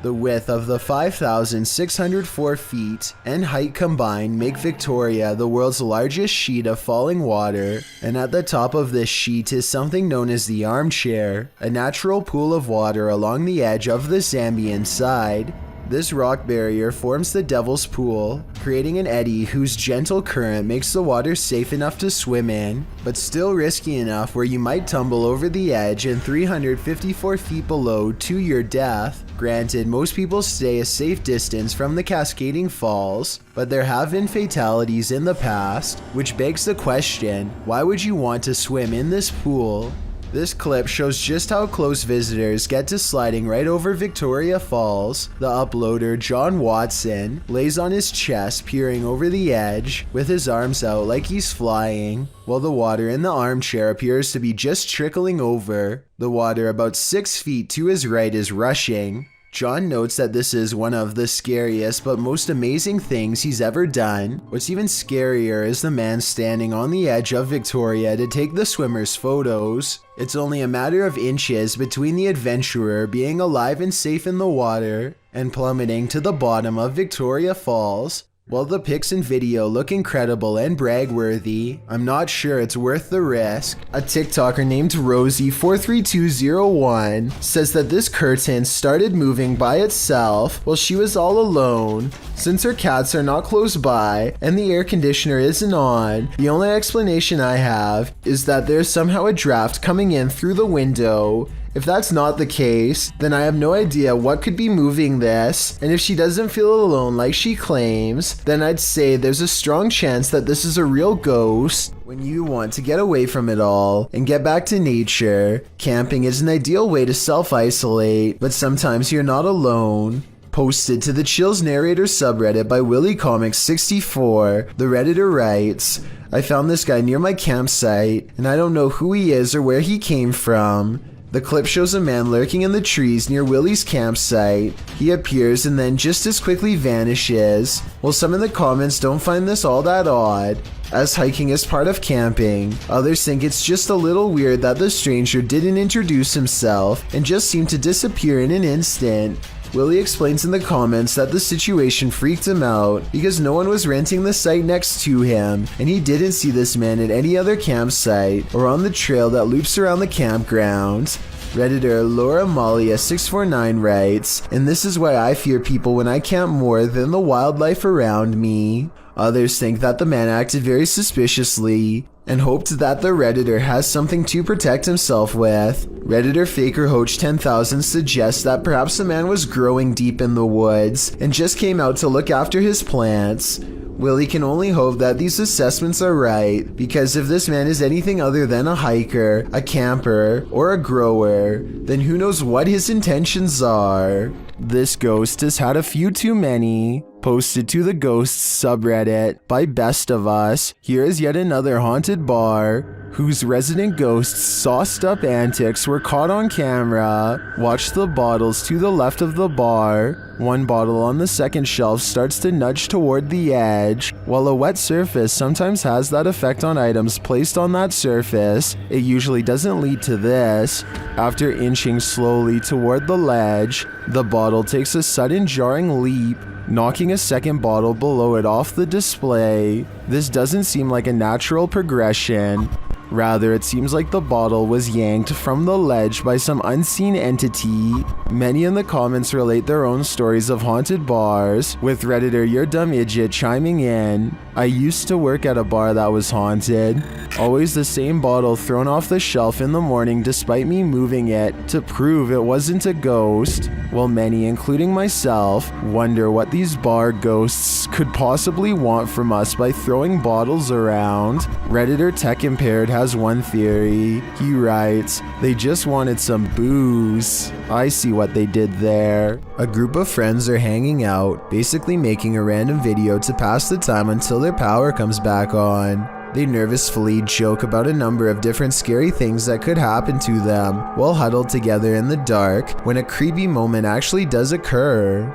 The width of the 5,604 feet and height combined make Victoria the world's largest sheet of falling water, and at the top of this sheet is something known as the armchair, a natural pool of water along the edge of the Zambian side. This rock barrier forms the Devil's Pool, creating an eddy whose gentle current makes the water safe enough to swim in, but still risky enough where you might tumble over the edge and 354 feet below to your death. Granted, most people stay a safe distance from the cascading falls, but there have been fatalities in the past, which begs the question, why would you want to swim in this pool? This clip shows just how close visitors get to sliding right over Victoria Falls. The uploader, John Watson, lays on his chest peering over the edge with his arms out like he's flying, while the water in the armchair appears to be just trickling over. The water about 6 feet to his right is rushing. John notes that this is one of the scariest but most amazing things he's ever done. What's even scarier is the man standing on the edge of Victoria to take the swimmers' photos. It's only a matter of inches between the adventurer being alive and safe in the water and plummeting to the bottom of Victoria Falls. While the pics and video look incredible and brag-worthy, I'm not sure it's worth the risk. A TikToker named Rosie43201 says that this curtain started moving by itself while she was all alone. Since her cats are not close by and the air conditioner isn't on, the only explanation I have is that there's somehow a draft coming in through the window. If that's not the case, then I have no idea what could be moving this, and if she doesn't feel alone like she claims, then I'd say there's a strong chance that this is a real ghost. When you want to get away from it all and get back to nature, camping is an ideal way to self-isolate, but sometimes you're not alone. Posted to the Chills Narrator subreddit by WillyComics64, the Redditor writes, I found this guy near my campsite, and I don't know who he is or where he came from. The clip shows a man lurking in the trees near Willie's campsite. He appears and then just as quickly vanishes. Well, some in the comments don't find this all that odd, as hiking is part of camping. Others think it's just a little weird that the stranger didn't introduce himself and just seemed to disappear in an instant. Willie explains in the comments that the situation freaked him out because no one was renting the site next to him, and he didn't see this man at any other campsite or on the trail that loops around the campground. Redditor Laura Malia 649 writes, "And this is why I fear people when I camp more than the wildlife around me." Others think that the man acted very suspiciously and hoped that the Redditor has something to protect himself with. Redditor Faker Hoach 10,000 suggests that perhaps the man was growing deep in the woods and just came out to look after his plants. Willie can only hope that these assessments are right, because if this man is anything other than a hiker, a camper, or a grower, then who knows what his intentions are. This ghost has had a few too many. Posted to the Ghosts subreddit by Best of Us, here is yet another haunted bar whose resident ghosts' sauced up antics were caught on camera. Watch the bottles to the left of the bar. One bottle on the second shelf starts to nudge toward the edge. While a wet surface sometimes has that effect on items placed on that surface, it usually doesn't lead to this. After inching slowly toward the ledge, the bottle takes a sudden jarring leap, knocking a second bottle below it off the display. This doesn't seem like a natural progression. Rather, it seems like the bottle was yanked from the ledge by some unseen entity. Many in the comments relate their own stories of haunted bars, with Redditor Your Dumb Idiot chiming in, "I used to work at a bar that was haunted. Always the same bottle thrown off the shelf in the morning despite me moving it to prove it wasn't a ghost." While many, including myself, wonder what these bar ghosts could possibly want from us by throwing bottles around, Redditor Tech Impaired has one theory. He writes, "They just wanted some booze. I see what they did there." A group of friends are hanging out, basically making a random video to pass the time until their power comes back on. They nervously joke about a number of different scary things that could happen to them while huddled together in the dark when a creepy moment actually does occur.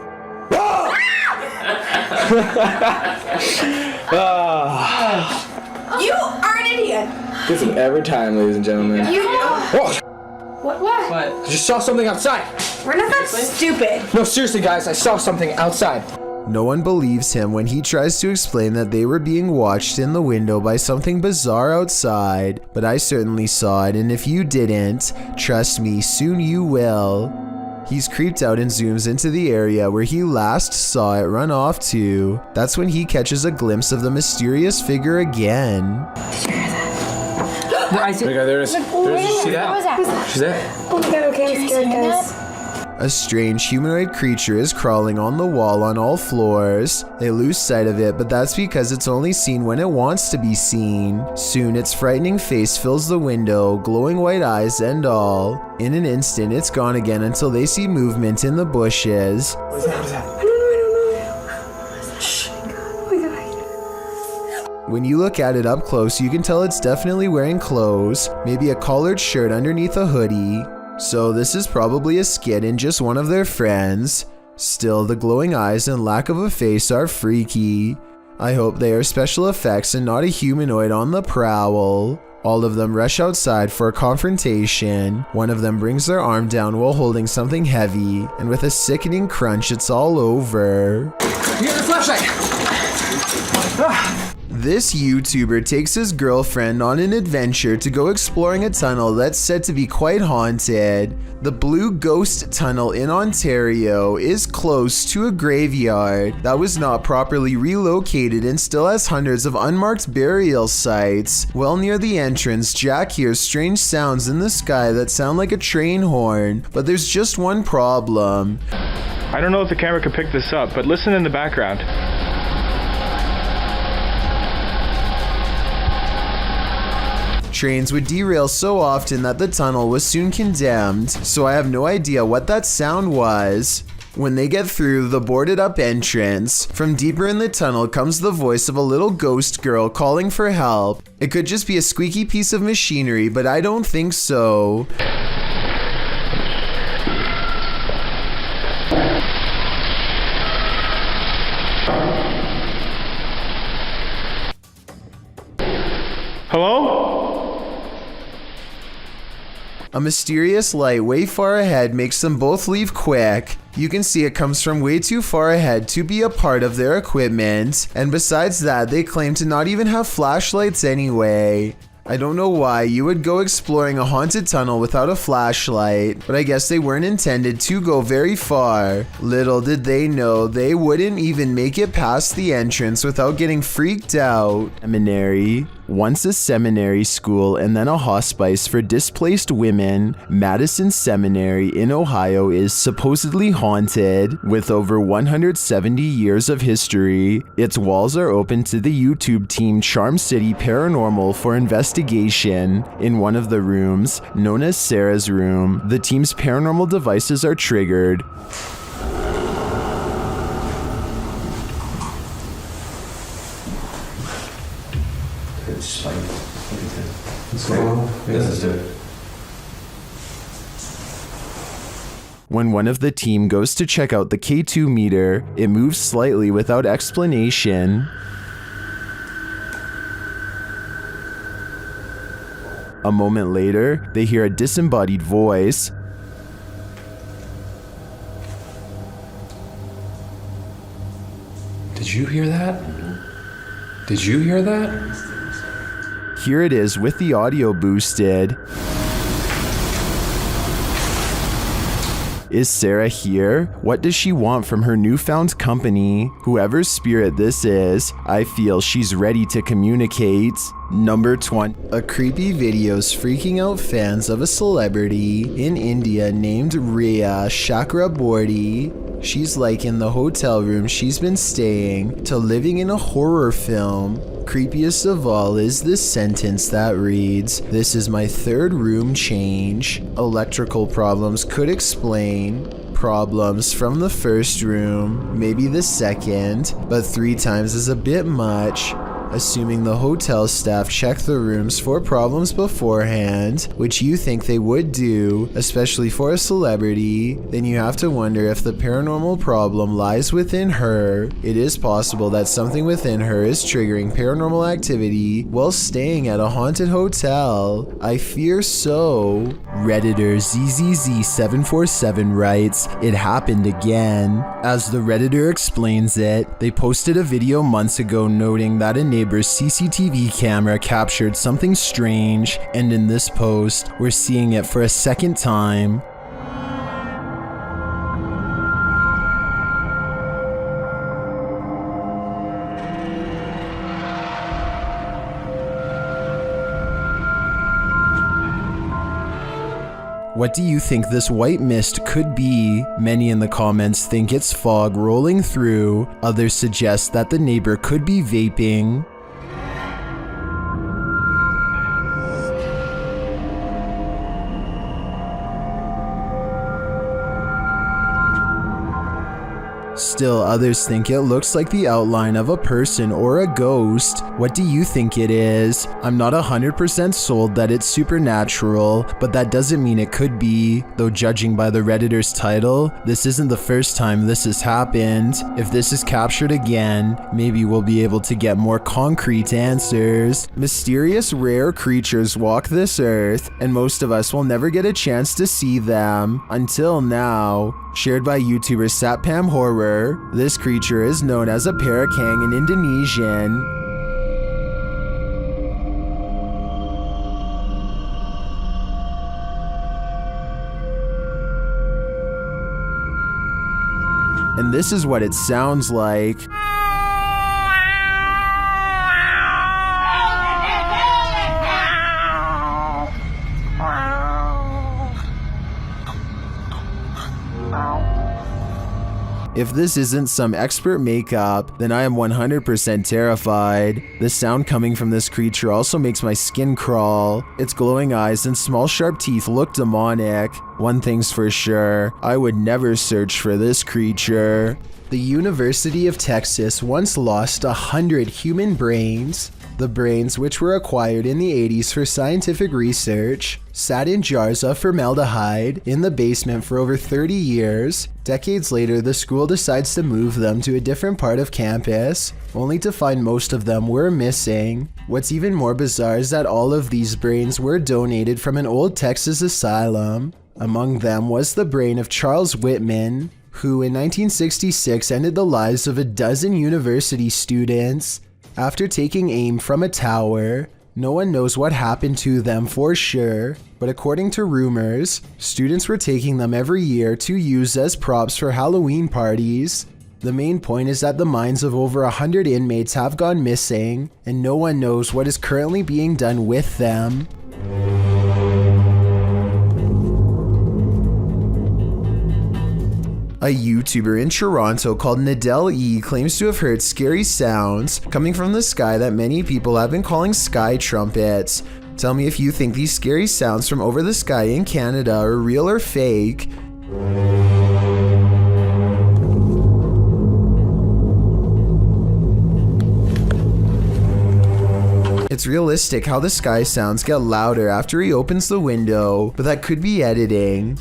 You are an idiot. This is every time, ladies and gentlemen. You. Whoa! What? I just saw something outside. We're not that stupid. No, seriously, guys, I saw something outside. No one believes him when he tries to explain that they were being watched in the window by something bizarre outside, but I certainly saw it, and if you didn't, trust me, soon you will. He's creeped out and zooms into the area where he last saw it run off to. That's when he catches a glimpse of the mysterious figure again. I see. Okay, there it is. See that? She's there. Oh my god, okay, I'm scared, guys. A strange humanoid creature is crawling on the wall on all floors. They lose sight of it, but that's because it's only seen when it wants to be seen. Soon, its frightening face fills the window, glowing white eyes and all. In an instant, it's gone again until they see movement in the bushes. What is that? I don't know. Shh. Oh my god. When you look at it up close, you can tell it's definitely wearing clothes, maybe a collared shirt underneath a hoodie. So this is probably a skid and just one of their friends. Still, the glowing eyes and lack of a face are freaky. I hope they are special effects and not a humanoid on the prowl. All of them rush outside for a confrontation. One of them brings their arm down while holding something heavy, and with a sickening crunch, it's all over. You got the flashlight! This YouTuber takes his girlfriend on an adventure to go exploring a tunnel that's said to be quite haunted. The Blue Ghost Tunnel in Ontario is close to a graveyard that was not properly relocated and still has hundreds of unmarked burial sites. Well near the entrance, Jack hears strange sounds in the sky that sound like a train horn, but there's just one problem. I don't know if the camera could pick this up, but listen in the background. Trains would derail so often that the tunnel was soon condemned, so I have no idea what that sound was. When they get through the boarded up entrance, from deeper in the tunnel comes the voice of a little ghost girl calling for help. It could just be a squeaky piece of machinery, but I don't think so. Hello? A mysterious light way far ahead makes them both leave quick. You can see it comes from way too far ahead to be a part of their equipment, and besides that, they claim to not even have flashlights anyway. I don't know why you would go exploring a haunted tunnel without a flashlight, but I guess they weren't intended to go very far. Little did they know they wouldn't even make it past the entrance without getting freaked out. Seminary. Once a seminary school and then a hospice for displaced women, Madison Seminary in Ohio is supposedly haunted. With over 170 years of history, its walls are open to the YouTube team Charm City Paranormal for investigation. In one of the rooms, known as Sarah's room, the team's paranormal devices are triggered. When one of the team goes to check out the K2 meter, it moves slightly without explanation. A moment later, they hear a disembodied voice. Did you hear that? Did you hear that? Here it is with the audio boosted. Is Sarah here? What does she want from her newfound company? Whoever's spirit this is, I feel she's ready to communicate. Number 20. A creepy video's freaking out fans of a celebrity in India named Rhea Chakraborty. She's like in the hotel room she's been staying to living in a horror film. Creepiest of all is this sentence that reads, "This is my third room change." Electrical problems could explain. Problems from the first room, maybe the second, but 3 times is a bit much. Assuming the hotel staff checked the rooms for problems beforehand, which you think they would do, especially for a celebrity, then you have to wonder if the paranormal problem lies within her. It is possible that something within her is triggering paranormal activity while staying at a haunted hotel. I fear so. Redditor ZZZ747 writes, "It happened again." As the Redditor explains it, they posted a video months ago noting that a neighbor's CCTV camera captured something strange, and in this post, we're seeing it for a second time. What do you think this white mist could be? Many in the comments think it's fog rolling through. Others suggest that the neighbor could be vaping. Still, others think it looks like the outline of a person or a ghost. What do you think it is? I'm not 100% sold that it's supernatural, but that doesn't mean it could be. Though judging by the Redditor's title, this isn't the first time this has happened. If this is captured again, maybe we'll be able to get more concrete answers. Mysterious rare creatures walk this earth, and most of us will never get a chance to see them. Until now. Shared by YouTuber Satpam Horror, this creature is known as a parakang in Indonesian. And this is what it sounds like. If this isn't some expert makeup, then I am 100% terrified. The sound coming from this creature also makes my skin crawl. Its glowing eyes and small sharp teeth look demonic. One thing's for sure, I would never search for this creature. The University of Texas once lost 100 human brains. The brains, which were acquired in the 80s for scientific research, sat in jars of formaldehyde in the basement for over 30 years. Decades later, the school decides to move them to a different part of campus, only to find most of them were missing. What's even more bizarre is that all of these brains were donated from an old Texas asylum. Among them was the brain of Charles Whitman, who in 1966 ended the lives of a dozen university students. After taking aim from a tower, no one knows what happened to them for sure, but according to rumors, students were taking them every year to use as props for Halloween parties. The main point is that the minds of over 100 inmates have gone missing, and no one knows what is currently being done with them. A YouTuber in Toronto called Nadell E claims to have heard scary sounds coming from the sky that many people have been calling sky trumpets. Tell me if you think these scary sounds from over the sky in Canada are real or fake. It's realistic how the sky sounds get louder after he opens the window, but that could be editing.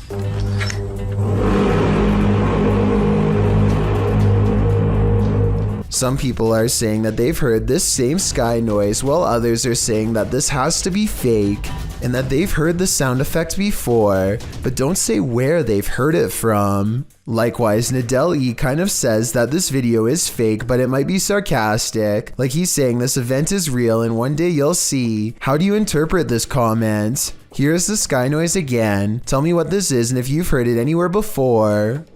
Some people are saying that they've heard this same sky noise, while others are saying that this has to be fake and that they've heard the sound effect before, but don't say where they've heard it from. Likewise, Nadell E kind of says that this video is fake, but it might be sarcastic, like he's saying this event is real and one day you'll see. How do you interpret this comment? Here's the sky noise again. Tell me what this is and if you've heard it anywhere before.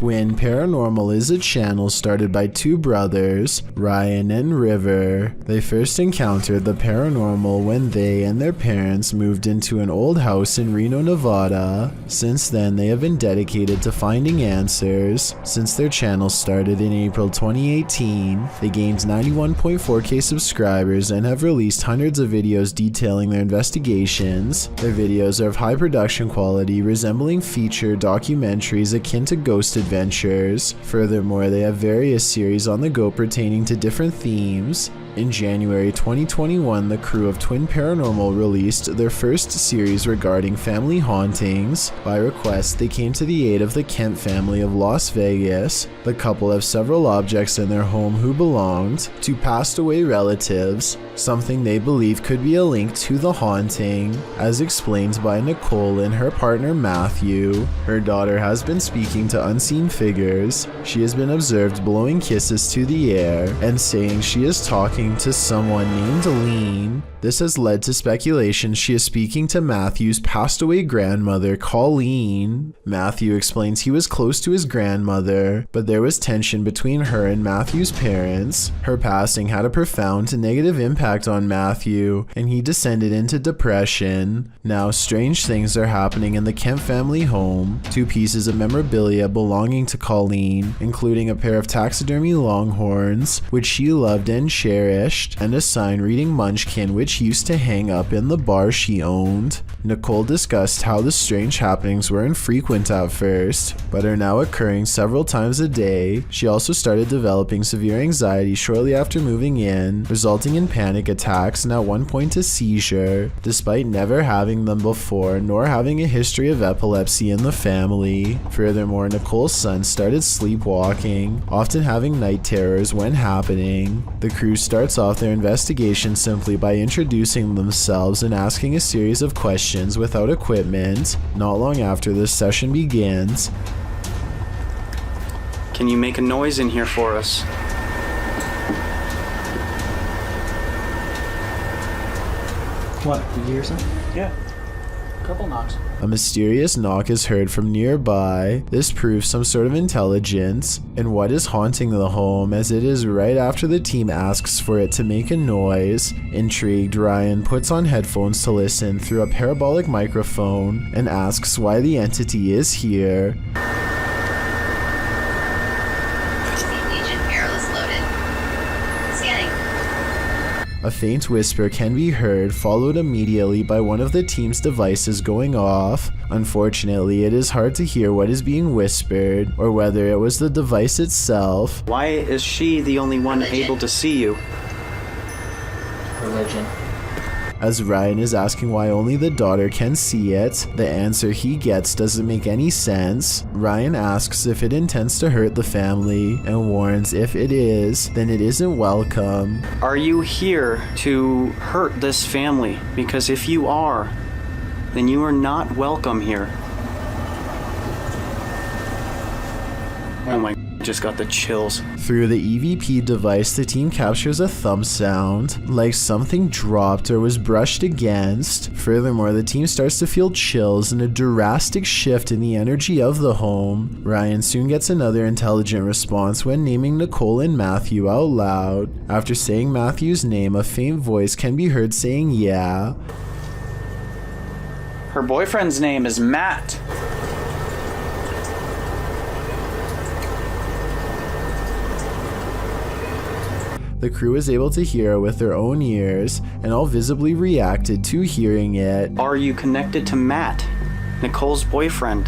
Twin Paranormal is a channel started by two brothers, Ryan and River. They first encountered the paranormal when they and their parents moved into an old house in Reno, Nevada. Since then, they have been dedicated to finding answers. Since their channel started in April 2018, they gained 91.4k subscribers and have released hundreds of videos detailing their investigations. Their videos are of high production quality, resembling feature documentaries akin to ghost adventures. Furthermore, they have various series on the go pertaining to different themes. In January 2021, the crew of Twin Paranormal released their first series regarding family hauntings. By request, they came to the aid of the Kemp family of Las Vegas. The couple have several objects in their home who belonged to passed away relatives, something they believe could be a link to the haunting. As explained by Nicole and her partner Matthew, her daughter has been speaking to unseen figures. She has been observed blowing kisses to the air and saying she is talking to someone named Lean. This has led to speculation she is speaking to Matthew's passed away grandmother, Colleen. Matthew explains he was close to his grandmother, but there was tension between her and Matthew's parents. Her passing had a profound negative impact on Matthew, and he descended into depression. Now, strange things are happening in the Kemp family home. Two pieces of memorabilia belonging to Colleen, including a pair of taxidermy longhorns, which she loved and cherished, and a sign reading Munchkin, which used to hang up in the bar she owned. Nicole discussed how the strange happenings were infrequent at first, but are now occurring several times a day. She also started developing severe anxiety shortly after moving in, resulting in panic attacks and at one point a seizure, despite never having them before nor having a history of epilepsy in the family. Furthermore, Nicole's son started sleepwalking, often having night terrors when happening. The crew starts off their investigation simply by introducing themselves and asking a series of questions without equipment. Not long after this session begins. Can you make a noise in here for us? What? Did you hear something? Yeah. Couple knocks. A mysterious knock is heard from nearby. This proves some sort of intelligence and what is haunting the home, as it is right after the team asks for it to make a noise. Intrigued, Ryan puts on headphones to listen through a parabolic microphone and asks why the entity is here. A faint whisper can be heard, followed immediately by one of the team's devices going off. Unfortunately, it is hard to hear what is being whispered, or whether it was the device itself. Why is she the only one able to see you? Religion. As Ryan is asking why only the daughter can see it, the answer he gets doesn't make any sense. Ryan asks if it intends to hurt the family, and warns if it is, then it isn't welcome. Are you here to hurt this family? Because if you are, then you are not welcome here. Oh my, just got the chills. Through the EVP device, the team captures a thump sound, like something dropped or was brushed against. Furthermore, the team starts to feel chills and a drastic shift in the energy of the home. Ryan soon gets another intelligent response when naming Nicole and Matthew out loud. After saying Matthew's name, a faint voice can be heard saying yeah. Her boyfriend's name is Matt. The crew is able to hear it with their own ears, and all visibly reacted to hearing it. Are you connected to Matt, Nicole's boyfriend?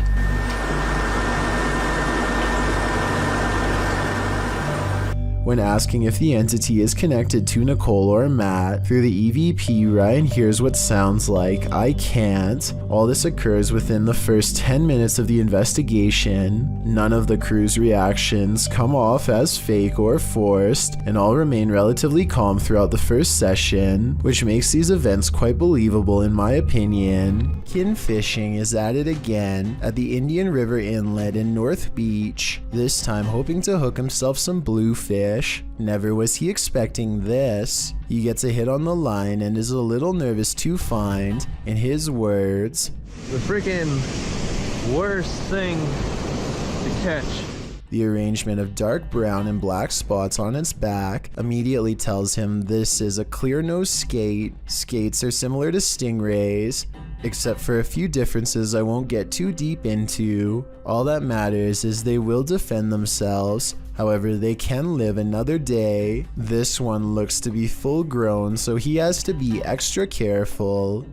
When asking if the entity is connected to Nicole or Matt, through the EVP, Ryan hears what sounds like, "I can't." All this occurs within the first 10 minutes of the investigation. None of the crew's reactions come off as fake or forced, and all remain relatively calm throughout the first session, which makes these events quite believable in my opinion. Kin fishing is at it again at the Indian River Inlet in North Beach, this time hoping to hook himself some bluefish. Never was he expecting this. He gets a hit on the line and is a little nervous to find, in his words, The freaking worst thing to catch. The arrangement of dark brown and black spots on its back immediately tells him this is a clear-nosed skate. Skates are similar to stingrays, except for a few differences I won't get too deep into. All that matters is they will defend themselves. However, they can live another day. This one looks to be full grown, so he has to be extra careful.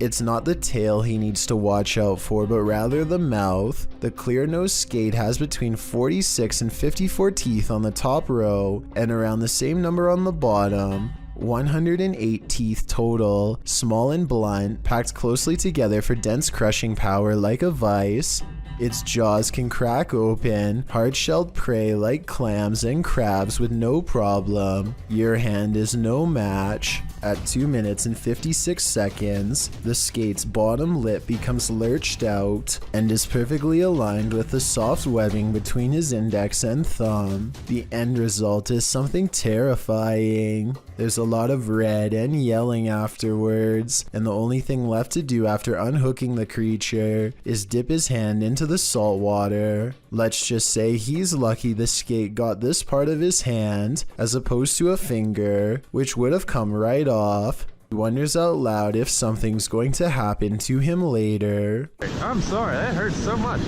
It's not the tail he needs to watch out for, but rather the mouth. The clear-nosed skate has between 46 and 54 teeth on the top row, and around the same number on the bottom. 108 teeth total, small and blunt, packed closely together for dense crushing power like a vice. Its jaws can crack open hard-shelled prey like clams and crabs with no problem. Your hand is no match. At 2 minutes and 56 seconds, the skate's bottom lip becomes lurched out and is perfectly aligned with the soft webbing between his index and thumb. The end result is something terrifying. There's a lot of red and yelling afterwards, and the only thing left to do after unhooking the creature is dip his hand into the salt water. Let's just say he's lucky the skate got this part of his hand as opposed to a finger, which would have come right off. He wonders out loud if something's going to happen to him later. I'm sorry, that hurts so much.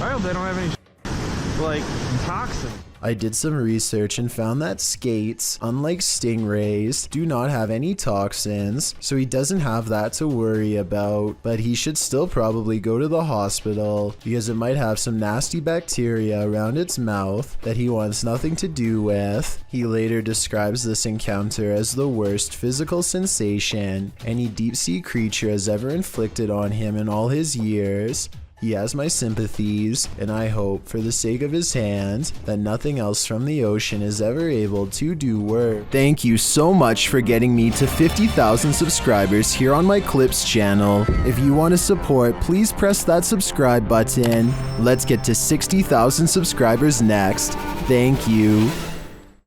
I hope they don't have any like toxin. I did some research and found that skates, unlike stingrays, do not have any toxins, so he doesn't have that to worry about, but he should still probably go to the hospital because it might have some nasty bacteria around its mouth that he wants nothing to do with. He later describes this encounter as the worst physical sensation any deep-sea creature has ever inflicted on him in all his years. He has my sympathies, and I hope, for the sake of his hand, that nothing else from the ocean is ever able to do work. Thank you so much for getting me to 50,000 subscribers here on my Clips channel. If you want to support, please press that subscribe button. Let's get to 60,000 subscribers next. Thank you.